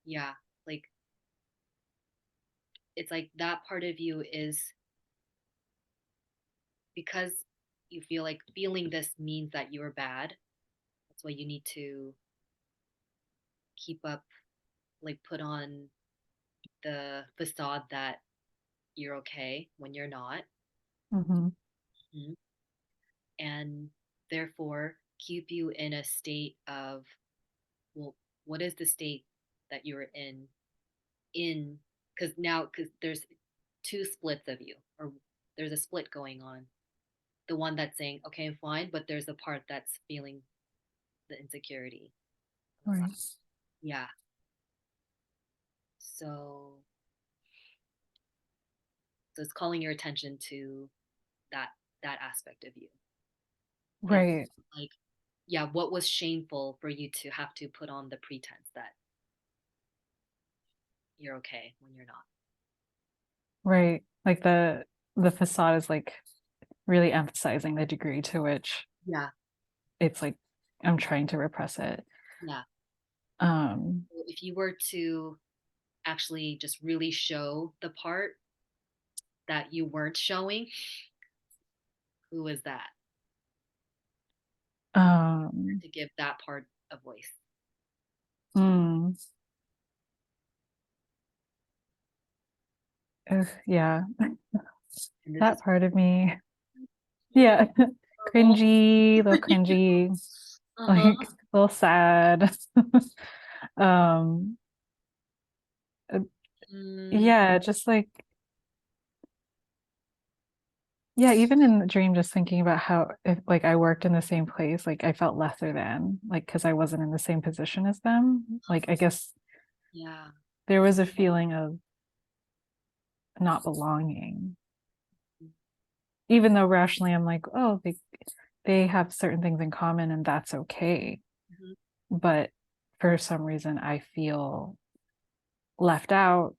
[SPEAKER 1] Yeah, like it's like that part of you is because you feel like feeling this means that you're bad. That's why you need to keep up, like put on the facade that you're okay when you're not.
[SPEAKER 2] Hmm.
[SPEAKER 1] Mhm. And therefore keep you in a state of, well, what is the state that you're in because there's two splits of you, or there's a split going on. The one that's saying okay, I'm fine, but there's a part that's feeling the insecurity.
[SPEAKER 2] Right.
[SPEAKER 1] Yeah. So so it's calling your attention to that that aspect of you. It's
[SPEAKER 2] Right.
[SPEAKER 1] like, yeah, what was shameful for you to have to put on the pretense that you're okay when you're not.
[SPEAKER 2] Right. Like the facade is like really emphasizing the degree to which
[SPEAKER 1] Yeah.
[SPEAKER 2] it's like I'm trying to repress it.
[SPEAKER 1] Yeah.
[SPEAKER 2] Um,
[SPEAKER 1] If you were to actually just really show the part that you weren't showing, who is that?
[SPEAKER 2] um,
[SPEAKER 1] To give that part a voice.
[SPEAKER 2] mm, yeah,
[SPEAKER 1] And this is
[SPEAKER 2] that part of me. Yeah,
[SPEAKER 1] horrible.
[SPEAKER 2] cringy, a little cringy,
[SPEAKER 1] Uh-huh.
[SPEAKER 2] like a little sad. um, uh,
[SPEAKER 1] Mm,
[SPEAKER 2] yeah, just like Yeah, even in the dream, just thinking about how if like I worked in the same place, like I felt lesser than, like because I wasn't in the same position as them. Like I guess
[SPEAKER 1] Yeah.
[SPEAKER 2] there was a feeling of not belonging,
[SPEAKER 1] Mhm.
[SPEAKER 2] even though rationally I'm like, oh, they have certain things in common and that's okay.
[SPEAKER 1] Mhm.
[SPEAKER 2] But for some reason I feel left out.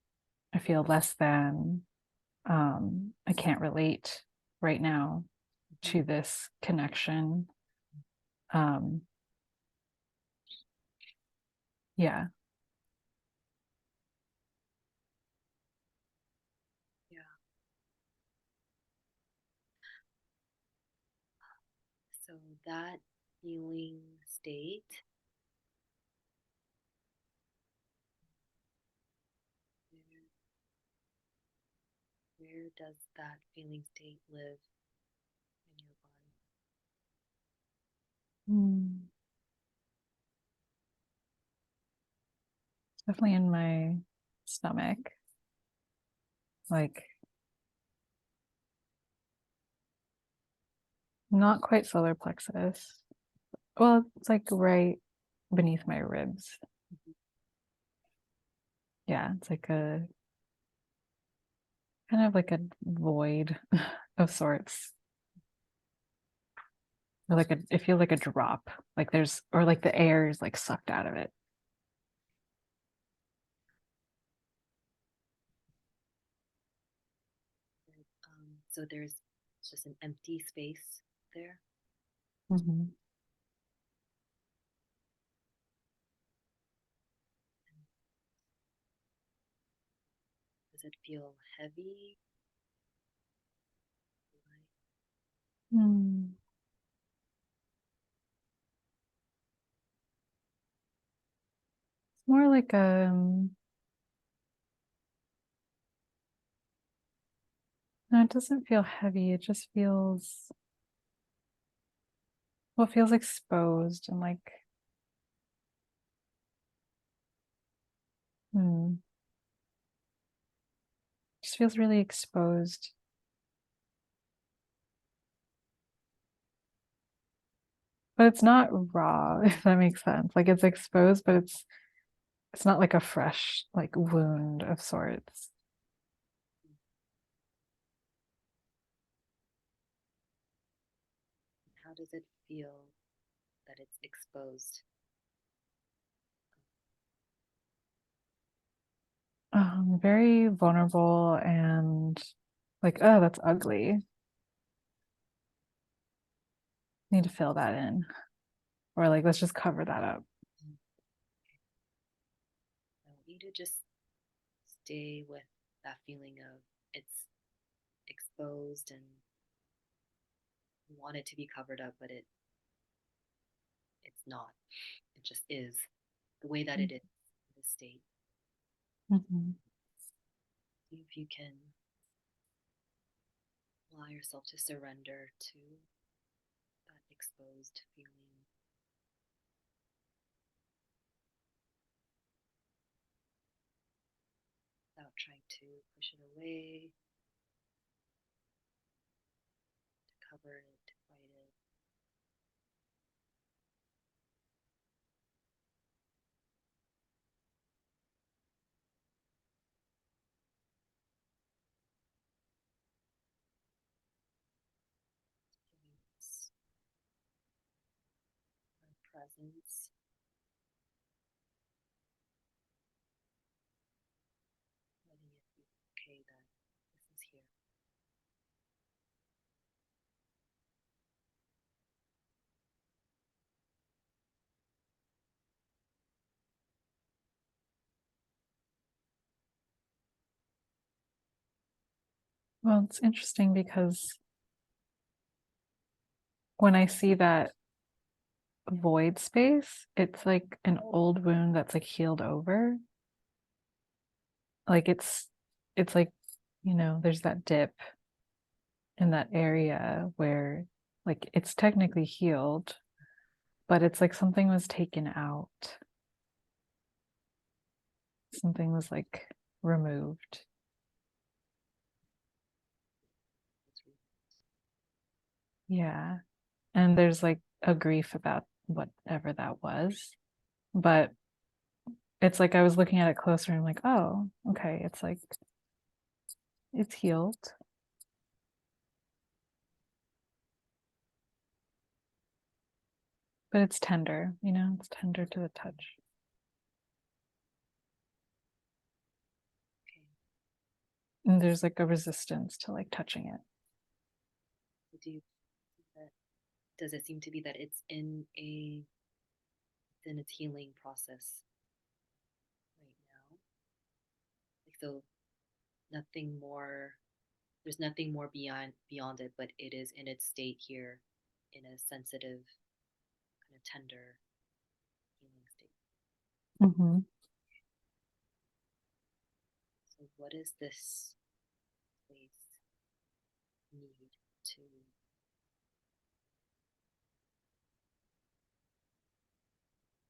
[SPEAKER 2] I feel less than. I can't relate right now
[SPEAKER 1] Mhm.
[SPEAKER 2] to this connection. Um, yeah.
[SPEAKER 1] Yeah. So that feeling state, where, where does that feeling state live in your body?
[SPEAKER 2] Mm. Definitely in my stomach, like not quite solar plexus. Well, it's like right beneath my ribs.
[SPEAKER 1] Mhm.
[SPEAKER 2] Yeah, it's like a kind of like a void of sorts. Or like it feels like a drop. Like there's or like the air is like sucked out of it.
[SPEAKER 1] So there's just an empty space there.
[SPEAKER 2] Mhm.
[SPEAKER 1] Does it feel heavy? Light?
[SPEAKER 2] Mm. It's more like no, it doesn't feel heavy. It just feels well, it feels exposed and like hmm, just feels really exposed. But it's not raw, if that makes sense. Like it's exposed, but it's not like a fresh like wound of sorts.
[SPEAKER 1] How does it feel that it's exposed?
[SPEAKER 2] Very vulnerable and like, oh, that's ugly. Need to fill that in. Or like let's just cover that up.
[SPEAKER 1] Mm. I want you to just stay with that feeling of it's exposed and you want it to be covered up, but it's not. It just is the way that it is in this state.
[SPEAKER 2] Mm-hmm.
[SPEAKER 1] See if you can allow yourself to surrender to that exposed feeling without trying to push it away, to cover it, to fight it. Giving us our presence, letting it be okay that this is here.
[SPEAKER 2] Well, it's interesting because when I see that void space, it's like an old wound that's like healed over. Like it's like, there's that dip in that area where like it's technically healed, but it's like something was taken out. Something was like removed. Yeah. And there's like a grief about whatever that was. But it's like I was looking at it closer and I'm like, oh, okay. It's like it's healed. But it's tender, it's tender to the touch.
[SPEAKER 1] Okay.
[SPEAKER 2] And there's like a resistance to like touching it.
[SPEAKER 1] Do you does it seem to be that it's in its healing process right now? Like, so nothing more, there's nothing more beyond it, but it is in its state here in a sensitive, kind of tender healing state.
[SPEAKER 2] Mm-hmm.
[SPEAKER 1] So what does this place need to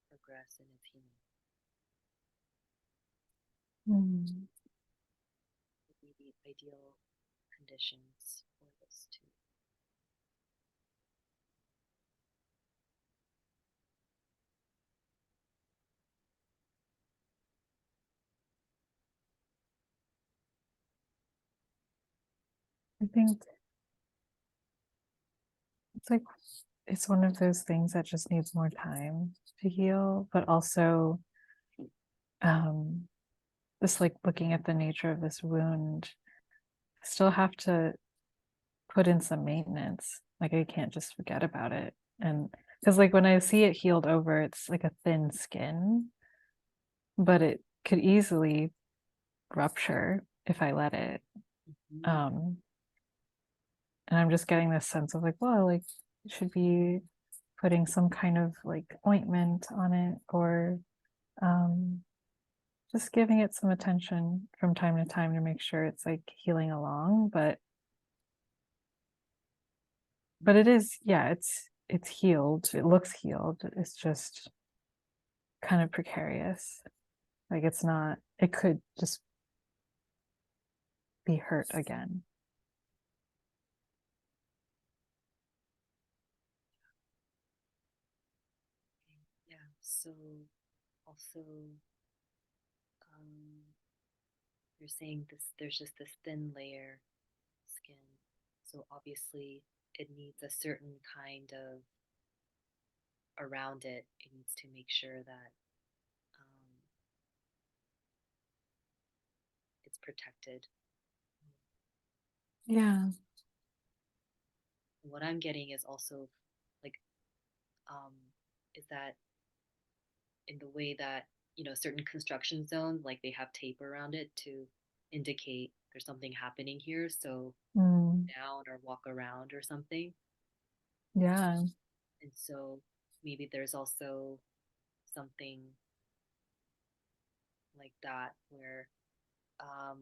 [SPEAKER 1] progress in its healing?
[SPEAKER 2] Mm.
[SPEAKER 1] Would be the ideal conditions for this to.
[SPEAKER 2] I think it's one of those things that just needs more time to heal, but also um just like looking at the nature of this wound, I still have to put in some maintenance. Like I can't just forget about it. And because like when I see it healed over, it's like a thin skin, but it could easily rupture if I let it.
[SPEAKER 1] Mhm.
[SPEAKER 2] And I'm just getting this sense of like, well, like it should be putting some kind of like ointment on it, or um just giving it some attention from time to time to make sure it's like healing along. But it is, yeah, it's healed. It looks healed. It's just kind of precarious. Like it's not, it could just be hurt again.
[SPEAKER 1] Yeah. So also, um, you're saying this, there's just this thin layer of skin. So obviously it needs a certain kind of around it. It needs to make sure that it's protected.
[SPEAKER 2] Yeah.
[SPEAKER 1] What I'm getting is also like, um, is that in the way that, certain construction zones, like they have tape around it to indicate there's something happening here. So
[SPEAKER 2] Mm,
[SPEAKER 1] down or walk around or something.
[SPEAKER 2] yeah.
[SPEAKER 1] And so maybe there's also something like that where, um,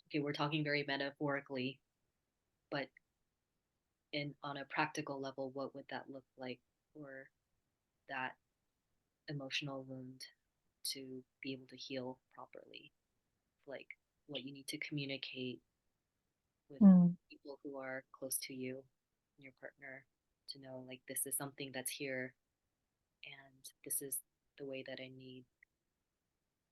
[SPEAKER 1] okay, we're talking very metaphorically, but in on a practical level, what would that look like for that emotional wound to be able to heal properly? Like what you need to communicate with
[SPEAKER 2] Mm,
[SPEAKER 1] people who are close to you and your partner to know like this is something that's here and this is the way that I need,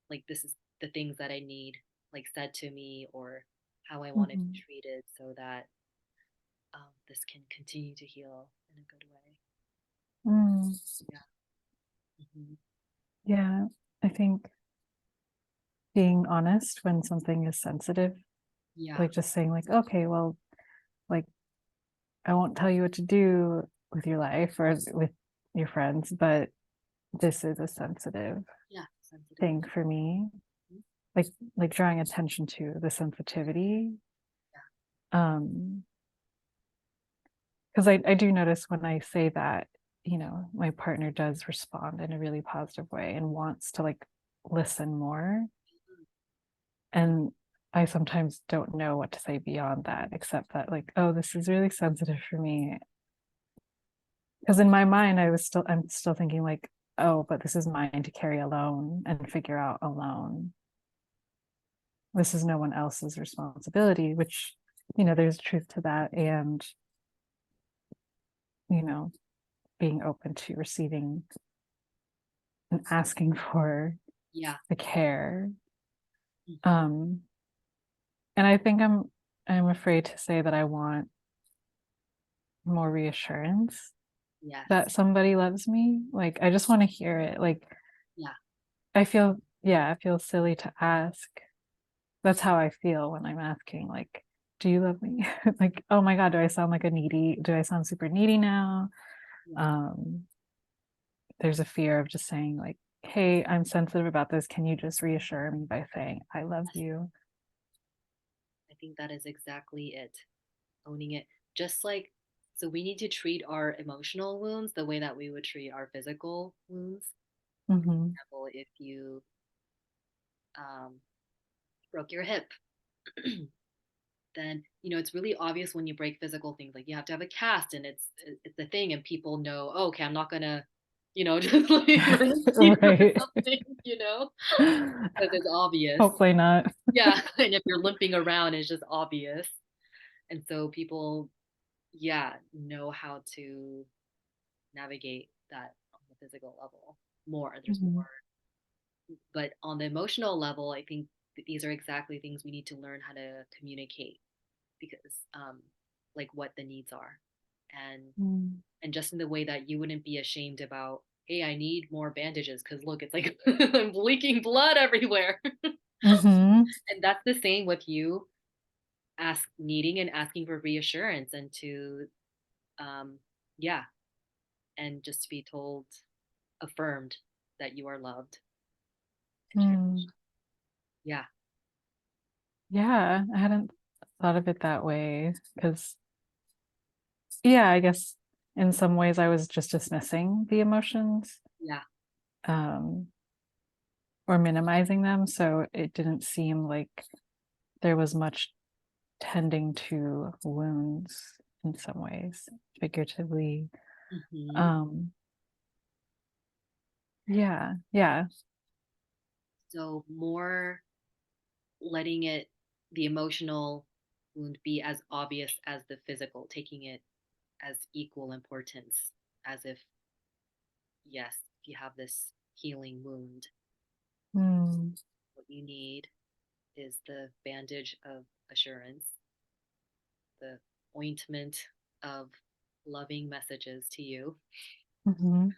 [SPEAKER 1] like this is the things that I need like said to me or how I want to be
[SPEAKER 2] mhm.
[SPEAKER 1] treated so that this can continue to heal in a good way.
[SPEAKER 2] Mm,
[SPEAKER 1] Yeah. Hmm.
[SPEAKER 2] yeah. I think being honest when something is sensitive,
[SPEAKER 1] Yeah.
[SPEAKER 2] like just saying like, okay, well, like I won't tell you what to do with your life or with your friends, but this is a sensitive
[SPEAKER 1] Yeah. Sensitive.
[SPEAKER 2] thing for me.
[SPEAKER 1] Mhm.
[SPEAKER 2] Like like drawing attention to the sensitivity. Um, because I do notice when I say that, my partner does respond in a really positive way and wants to like listen more. And I sometimes don't know what to say beyond that, except that like, oh, this is really sensitive for me. Because in my mind, I'm still thinking like, oh, but this is mine to carry alone and figure out alone. This is no one else's responsibility, which there's truth to that, and being open to receiving and asking for
[SPEAKER 1] Yeah.
[SPEAKER 2] the care.
[SPEAKER 1] Mhm.
[SPEAKER 2] And I think I'm afraid to say that I want more reassurance that
[SPEAKER 1] Yes.
[SPEAKER 2] somebody loves me. Like, I just want to hear it. Like,
[SPEAKER 1] Yeah.
[SPEAKER 2] I feel silly to ask. That's how I feel when I'm asking, like, do you love me? Like, oh my God, do I sound super needy now?
[SPEAKER 1] Yeah.
[SPEAKER 2] Um, there's a fear of just saying, like, hey, I'm sensitive about this. Can you just reassure me by saying, I love
[SPEAKER 1] Yes.
[SPEAKER 2] you?
[SPEAKER 1] I think that is exactly it. Owning it. Just like, so we need to treat our emotional wounds the way that we would treat our physical wounds.
[SPEAKER 2] Hmm.
[SPEAKER 1] For example, if you um, broke your hip, then it's really obvious when you break physical things. Like you have to have a cast, and it's a thing, and people know. Oh, okay, I'm not gonna, just like release you or
[SPEAKER 2] Right.
[SPEAKER 1] something, because it's obvious.
[SPEAKER 2] Hopefully not.
[SPEAKER 1] Yeah, and if you're limping around, it's just obvious, and so people, yeah, know how to navigate that on the physical level more. There's
[SPEAKER 2] Mhm.
[SPEAKER 1] more, but on the emotional level, I think these are exactly things we need to learn how to communicate because like what the needs are, and
[SPEAKER 2] Mm.
[SPEAKER 1] just in the way that you wouldn't be ashamed about, hey, I need more bandages because look, it's like I'm leaking blood everywhere.
[SPEAKER 2] Mhm.
[SPEAKER 1] And that's the same with you needing and asking for reassurance, and to um yeah, and just to be told, affirmed, that you are loved and
[SPEAKER 2] Mm.
[SPEAKER 1] cherished. Yeah.
[SPEAKER 2] Yeah, I hadn't thought of it that way because, yeah, I guess in some ways I was just dismissing the emotions,
[SPEAKER 1] Yeah.
[SPEAKER 2] um, or minimizing them. So it didn't seem like there was much tending to wounds in some ways, figuratively.
[SPEAKER 1] Hmm.
[SPEAKER 2] Um, yeah, yeah.
[SPEAKER 1] So more letting the emotional wound be as obvious as the physical, taking it as equal importance, as if, yes, if you have this healing wound,
[SPEAKER 2] Mm.
[SPEAKER 1] what you need is the bandage of assurance, the ointment of loving messages to you.
[SPEAKER 2] Hmm.
[SPEAKER 1] Mhm.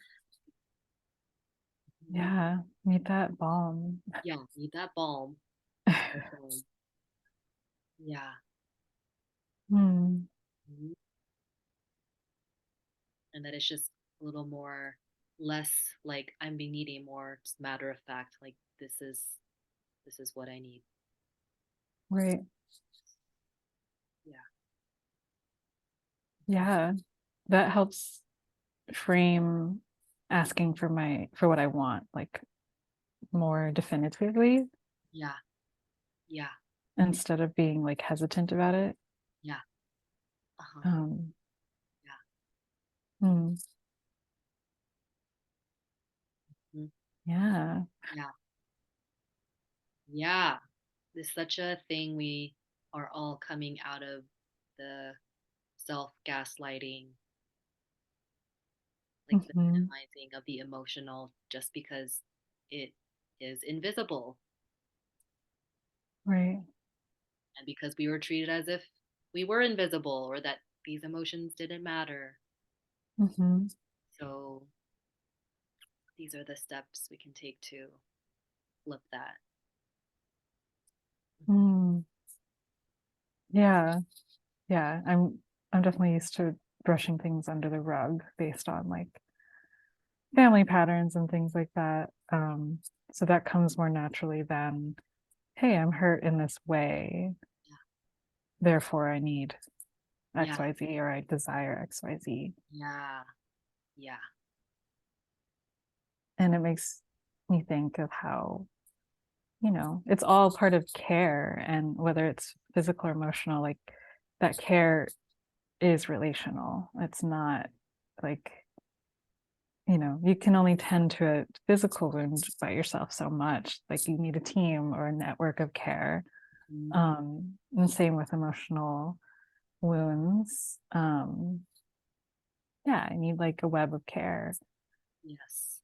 [SPEAKER 2] Yeah, need that balm.
[SPEAKER 1] Yeah, need that balm. But, yeah.
[SPEAKER 2] Mm.
[SPEAKER 1] Mhm. And that it's just a little more, less like I'm being needy, more just matter of fact, like this is what I need.
[SPEAKER 2] Right.
[SPEAKER 1] Yeah.
[SPEAKER 2] Yeah, that helps frame asking for what I want, like, more definitively,
[SPEAKER 1] Yeah. Yeah.
[SPEAKER 2] instead of being like hesitant about it.
[SPEAKER 1] Yeah. Uh-huh.
[SPEAKER 2] Um,
[SPEAKER 1] Yeah.
[SPEAKER 2] mm,
[SPEAKER 1] Mhm.
[SPEAKER 2] yeah.
[SPEAKER 1] Yeah. Yeah. There's such a thing. We are all coming out of the self gaslighting, like the
[SPEAKER 2] Hmm.
[SPEAKER 1] minimizing of the emotional just because it is invisible,
[SPEAKER 2] Right.
[SPEAKER 1] and because we were treated as if we were invisible or that these emotions didn't matter.
[SPEAKER 2] Hmm.
[SPEAKER 1] So these are the steps we can take to flip that.
[SPEAKER 2] Mm, yeah. Yeah. I'm definitely used to brushing things under the rug based on like family patterns and things like that. So that comes more naturally than, hey, I'm hurt in this way,
[SPEAKER 1] Yeah.
[SPEAKER 2] therefore I need
[SPEAKER 1] Yeah.
[SPEAKER 2] XYZ, or I desire XYZ.
[SPEAKER 1] Yeah. Yeah.
[SPEAKER 2] And it makes me think of how, it's all part of care, and whether it's physical or emotional, like, that care is relational. It's not like, you can only tend to a physical wound by yourself so much. Like, you need a team or a network of care.
[SPEAKER 1] Mhm.
[SPEAKER 2] And same with emotional. wounds, yeah, I need like a web of care.
[SPEAKER 1] Yes.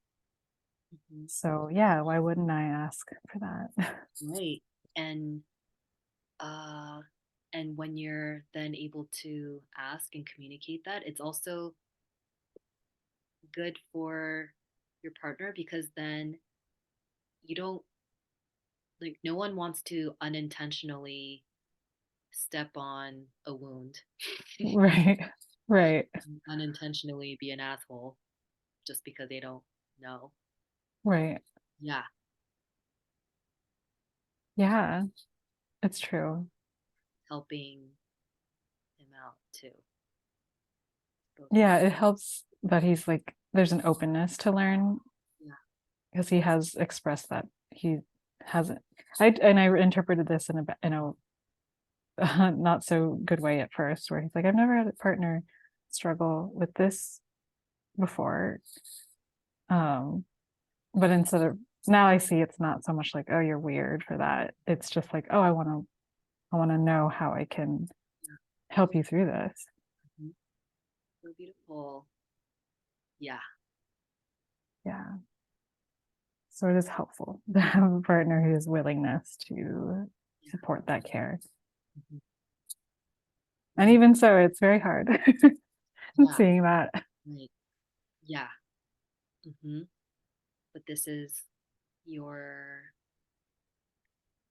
[SPEAKER 1] Mhm.
[SPEAKER 2] So yeah, why wouldn't I ask for that?
[SPEAKER 1] Right. And uh and when you're then able to ask and communicate that, it's also good for your partner because then you don't like no one wants to unintentionally step on a wound.
[SPEAKER 2] Right. Right.
[SPEAKER 1] Unintentionally be an asshole just because they don't know.
[SPEAKER 2] Right.
[SPEAKER 1] Yeah.
[SPEAKER 2] Yeah, it's true.
[SPEAKER 1] Helping him out too. Both of
[SPEAKER 2] Yeah, it helps that he's like there's an openness to learn
[SPEAKER 1] yeah.
[SPEAKER 2] because he has expressed that he hasn't. I interpreted this in a not so good way at first, where he's like, I've never had a partner struggle with this before. Um, but instead of now I see it's not so much like, oh, you're weird for that. It's just like, oh, I want to know how I can
[SPEAKER 1] Yeah.
[SPEAKER 2] help you through this.
[SPEAKER 1] Mhm. So beautiful. Yeah.
[SPEAKER 2] Yeah. So it is helpful to have a partner who has willingness to
[SPEAKER 1] Yeah.
[SPEAKER 2] support that care.
[SPEAKER 1] Mhm.
[SPEAKER 2] And
[SPEAKER 1] Yeah.
[SPEAKER 2] even so, it's very hard
[SPEAKER 1] Yeah.
[SPEAKER 2] seeing that.
[SPEAKER 1] Right. Yeah. But this is your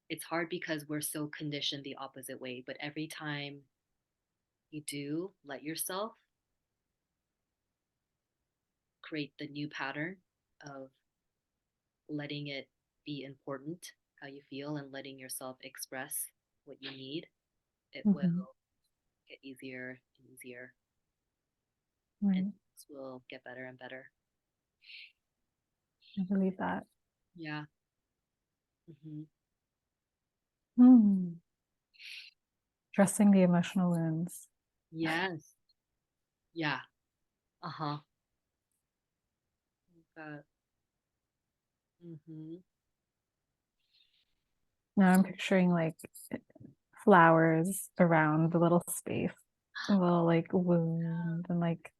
[SPEAKER 1] it's hard because we're so conditioned the opposite way, but every time you do let yourself create the new pattern of letting it be important how you feel and letting yourself express what you need, it will
[SPEAKER 2] Mhm.
[SPEAKER 1] get easier and easier and
[SPEAKER 2] Right.
[SPEAKER 1] things will get better and better.
[SPEAKER 2] I believe that.
[SPEAKER 1] Yeah. Hmm.
[SPEAKER 2] Hmm. Dressing the emotional wounds.
[SPEAKER 1] Yes. Yeah. Uh-huh. Uh, mm-hmm.
[SPEAKER 2] Now I'm picturing like flowers around the little space, a little like wound, and like,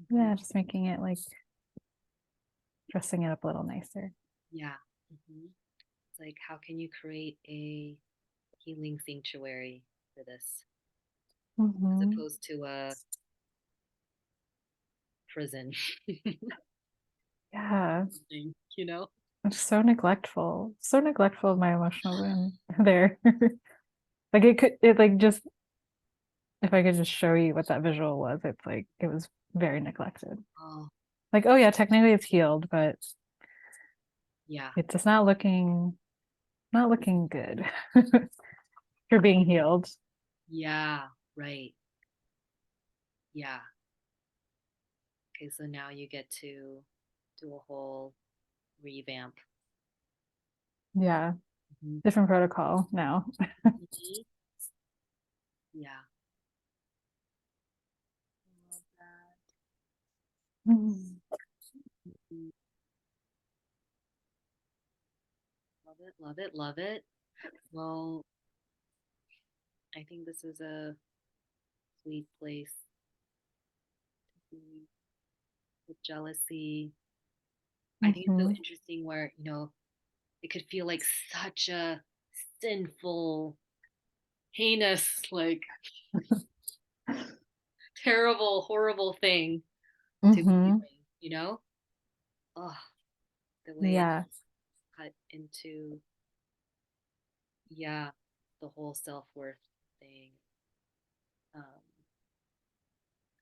[SPEAKER 1] Hmm.
[SPEAKER 2] yeah, just making it like dressing it up a little nicer.
[SPEAKER 1] Yeah. Hmm. It's like, how can you create a healing sanctuary for this as
[SPEAKER 2] Hmm.
[SPEAKER 1] opposed to a prison?
[SPEAKER 2] Yeah,
[SPEAKER 1] Thing, you know?
[SPEAKER 2] I'm so neglectful of my emotional wound there. Like it like just, if I could just show you what that visual was, it's like, it was very neglected.
[SPEAKER 1] Oh,
[SPEAKER 2] Like, oh yeah, technically it's healed, but
[SPEAKER 1] yeah.
[SPEAKER 2] it's just not looking good for being healed.
[SPEAKER 1] Yeah. Right. Yeah. Okay. So now you get to do a whole revamp.
[SPEAKER 2] Yeah,
[SPEAKER 1] Hmm.
[SPEAKER 2] different protocol now.
[SPEAKER 1] Hmm. Yeah. I love that.
[SPEAKER 2] Mhm.
[SPEAKER 1] Mhm. Love it. Love it. Love it. Well, I think this is a sweet place to be with jealousy. I think it's so
[SPEAKER 2] Mhm.
[SPEAKER 1] interesting where, it could feel like such a sinful, heinous, like terrible, horrible thing to be
[SPEAKER 2] Mhm.
[SPEAKER 1] doing, you know? Oh, the way it's
[SPEAKER 2] Yeah.
[SPEAKER 1] cut into, yeah, the whole self-worth thing, um,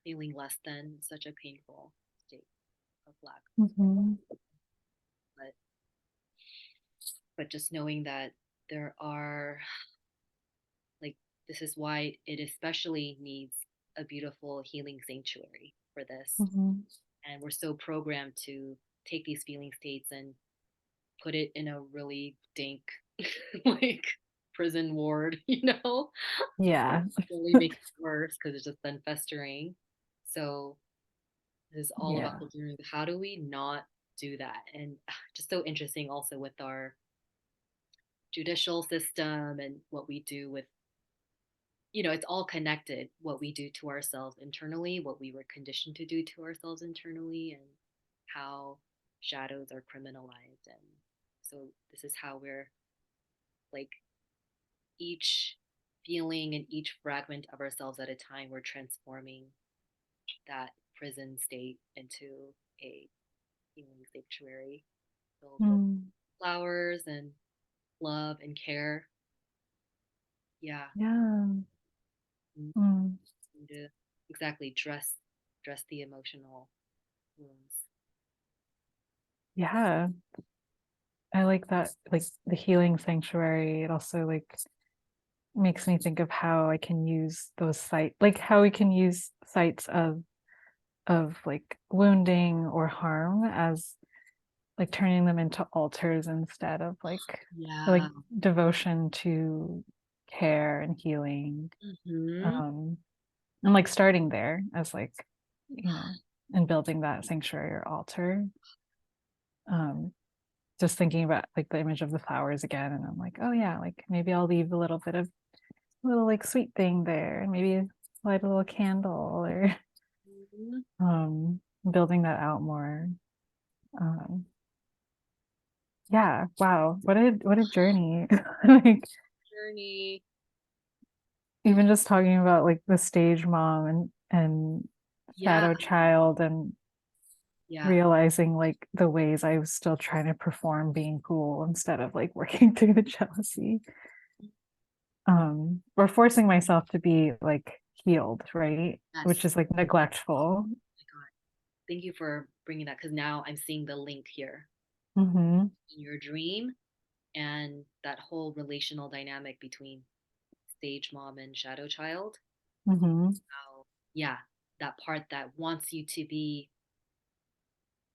[SPEAKER 1] feeling less than such a painful state of lack.
[SPEAKER 2] Mhm.
[SPEAKER 1] But but just knowing that there are like this is why it especially needs a beautiful healing sanctuary for this.
[SPEAKER 2] Mhm.
[SPEAKER 1] And we're so programmed to take these feeling states and put it in a really dank like prison ward,
[SPEAKER 2] Yeah.
[SPEAKER 1] really make it worse because it's just then festering. So this is all about
[SPEAKER 2] Yeah.
[SPEAKER 1] figuring how do we not do that. And just so interesting also with our judicial system and what we do with it's all connected, what we do to ourselves internally, what we were conditioned to do to ourselves internally, and how shadows are criminalized. And so this is how we're like each feeling and each fragment of ourselves at a time, we're transforming that prison state into a healing sanctuary filled with
[SPEAKER 2] Mm.
[SPEAKER 1] flowers and love and care. Yeah.
[SPEAKER 2] Yeah.
[SPEAKER 1] And
[SPEAKER 2] Mm.
[SPEAKER 1] to exactly dress the emotional wounds.
[SPEAKER 2] Yeah. I like that, like the healing sanctuary. It also like makes me think of how I can use those sites, like how we can use sites of like wounding or harm as like turning them into altars instead of like
[SPEAKER 1] Yeah.
[SPEAKER 2] devotion to care and healing.
[SPEAKER 1] Hmm.
[SPEAKER 2] And like starting there as like, you know, and building that sanctuary or altar. Um, just thinking about like the image of the flowers again, and I'm like, oh yeah, like maybe I'll leave a little bit of little like sweet thing there, and maybe light a little candle or
[SPEAKER 1] Hmm.
[SPEAKER 2] building that out more. Um, yeah, wow, what a journey. Like
[SPEAKER 1] Journey.
[SPEAKER 2] even just talking about like the stage mom and
[SPEAKER 1] Yeah.
[SPEAKER 2] shadow child and
[SPEAKER 1] Yeah.
[SPEAKER 2] realizing like the ways I was still trying to perform being cool instead of like working through the jealousy. Or forcing myself to be like healed, right? Which
[SPEAKER 1] Yes.
[SPEAKER 2] is like neglectful.
[SPEAKER 1] Oh my God. Thank you for bringing that, because now I'm seeing the link here
[SPEAKER 2] Mm-hmm.
[SPEAKER 1] in your dream and that whole relational dynamic between stage mom and shadow child.
[SPEAKER 2] Mm-hmm.
[SPEAKER 1] How, yeah, that part that wants you to be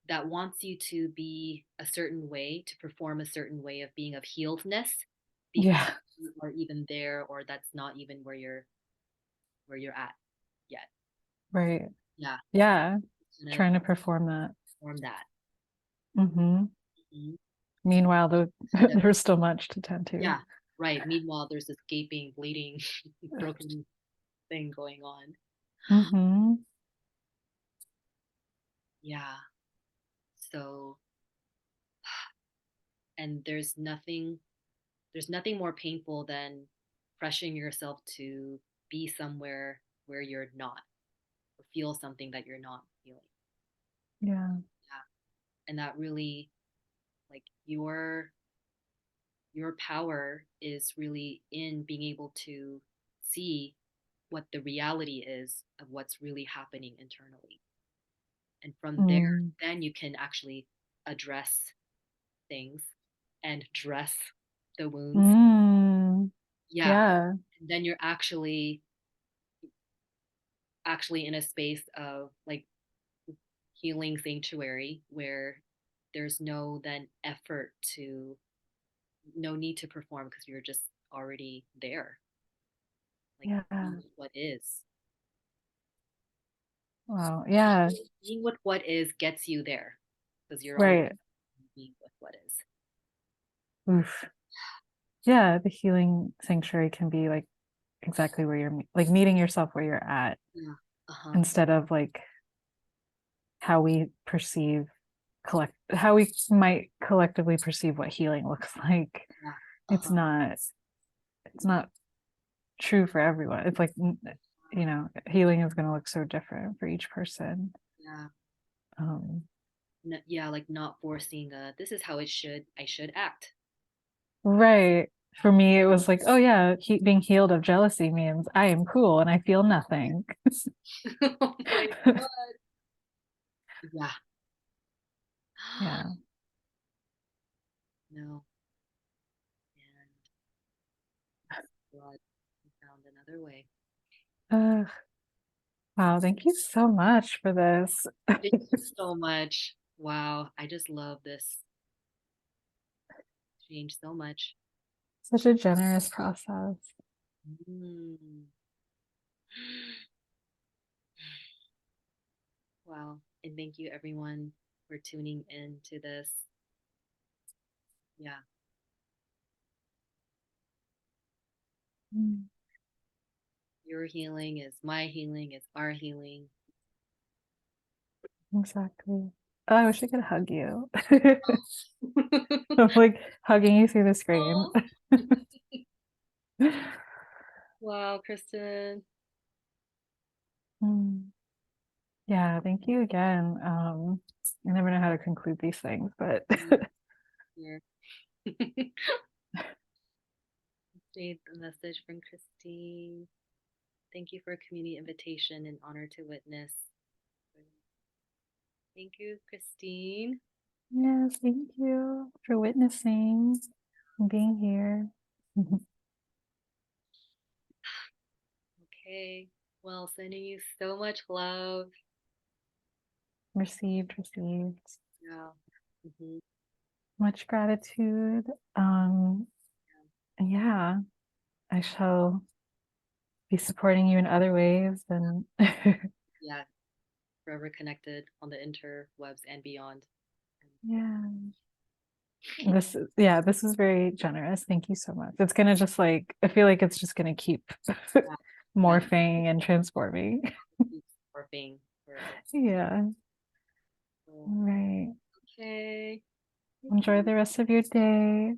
[SPEAKER 1] a certain way, to perform a certain way of being of healedness before
[SPEAKER 2] Yeah,
[SPEAKER 1] you are even there, or that's not even where you're at yet.
[SPEAKER 2] right.
[SPEAKER 1] Yeah.
[SPEAKER 2] Yeah,
[SPEAKER 1] It's gonna
[SPEAKER 2] trying to perform that.
[SPEAKER 1] form that.
[SPEAKER 2] Mm-hmm.
[SPEAKER 1] Mhm.
[SPEAKER 2] Meanwhile, though,
[SPEAKER 1] That-
[SPEAKER 2] there's still much to tend to.
[SPEAKER 1] yeah, right. Meanwhile, there's this gaping, bleeding, broken thing going on.
[SPEAKER 2] Mm-hmm.
[SPEAKER 1] Yeah. So, and there's nothing more painful than pressuring yourself to be somewhere where you're not, or feel something that you're not feeling.
[SPEAKER 2] Yeah.
[SPEAKER 1] Yeah. And that really, like, your power is really in being able to see what the reality is of what's really happening internally. And from there,
[SPEAKER 2] Mm.
[SPEAKER 1] then you can actually address things and dress the wounds.
[SPEAKER 2] Mm.
[SPEAKER 1] Yeah.
[SPEAKER 2] Yeah.
[SPEAKER 1] And then you're actually in a space of like healing sanctuary, where there's no then effort to no need to perform, because you're just already there, like
[SPEAKER 2] Yeah.
[SPEAKER 1] being with what is.
[SPEAKER 2] Wow. Yeah.
[SPEAKER 1] Being with what is gets you there, because you're already
[SPEAKER 2] Right.
[SPEAKER 1] being with what is.
[SPEAKER 2] Oof. Yeah, the healing sanctuary can be like exactly where you're like meeting yourself where you're at
[SPEAKER 1] Yeah. Uh-huh.
[SPEAKER 2] instead of like how we perceive how we might collectively perceive what healing looks like.
[SPEAKER 1] Yeah.
[SPEAKER 2] It's
[SPEAKER 1] Uh-huh.
[SPEAKER 2] not true for everyone. It's like healing is going to look so different for each person.
[SPEAKER 1] Yeah.
[SPEAKER 2] um
[SPEAKER 1] Yeah, like not forcing this is how I should act.
[SPEAKER 2] right. For me it was like, oh yeah, being healed of jealousy means I am cool and I feel nothing.
[SPEAKER 1] Oh my God. Yeah.
[SPEAKER 2] Yeah.
[SPEAKER 1] No. And God, we found another way.
[SPEAKER 2] uh, wow, thank you so much for this.
[SPEAKER 1] Thank you so much. Wow. I just love this change so much.
[SPEAKER 2] Such a generous process.
[SPEAKER 1] Mm. Wow. And thank you everyone for tuning in to this. Yeah.
[SPEAKER 2] Mm.
[SPEAKER 1] your healing is my healing, is our healing.
[SPEAKER 2] Exactly. Oh, I wish I could hug you. I'm like hugging you through the screen.
[SPEAKER 1] Wow, Kristen.
[SPEAKER 2] Mm. Yeah, thank you again. I never know how to conclude these things, but
[SPEAKER 1] Here. Read the message from Christine. Thank you for a community invitation and honor to witness. Thank you, Christine.
[SPEAKER 2] yes, thank you for witnessing and being here.
[SPEAKER 1] Okay. Well, sending you so much love.
[SPEAKER 2] Received, received.
[SPEAKER 1] Yeah. Hmm.
[SPEAKER 2] Much gratitude. Yeah, I shall be supporting you in other ways and
[SPEAKER 1] Yeah. Forever connected on the interwebs and beyond.
[SPEAKER 2] yeah. This is very generous. Thank you so much. It's gonna just like I feel like it's just gonna keep
[SPEAKER 1] Yeah. Yeah.
[SPEAKER 2] morphing and transforming.
[SPEAKER 1] Morphing forever.
[SPEAKER 2] Yeah.
[SPEAKER 1] So,
[SPEAKER 2] All right.
[SPEAKER 1] okay.
[SPEAKER 2] Enjoy the rest of your day.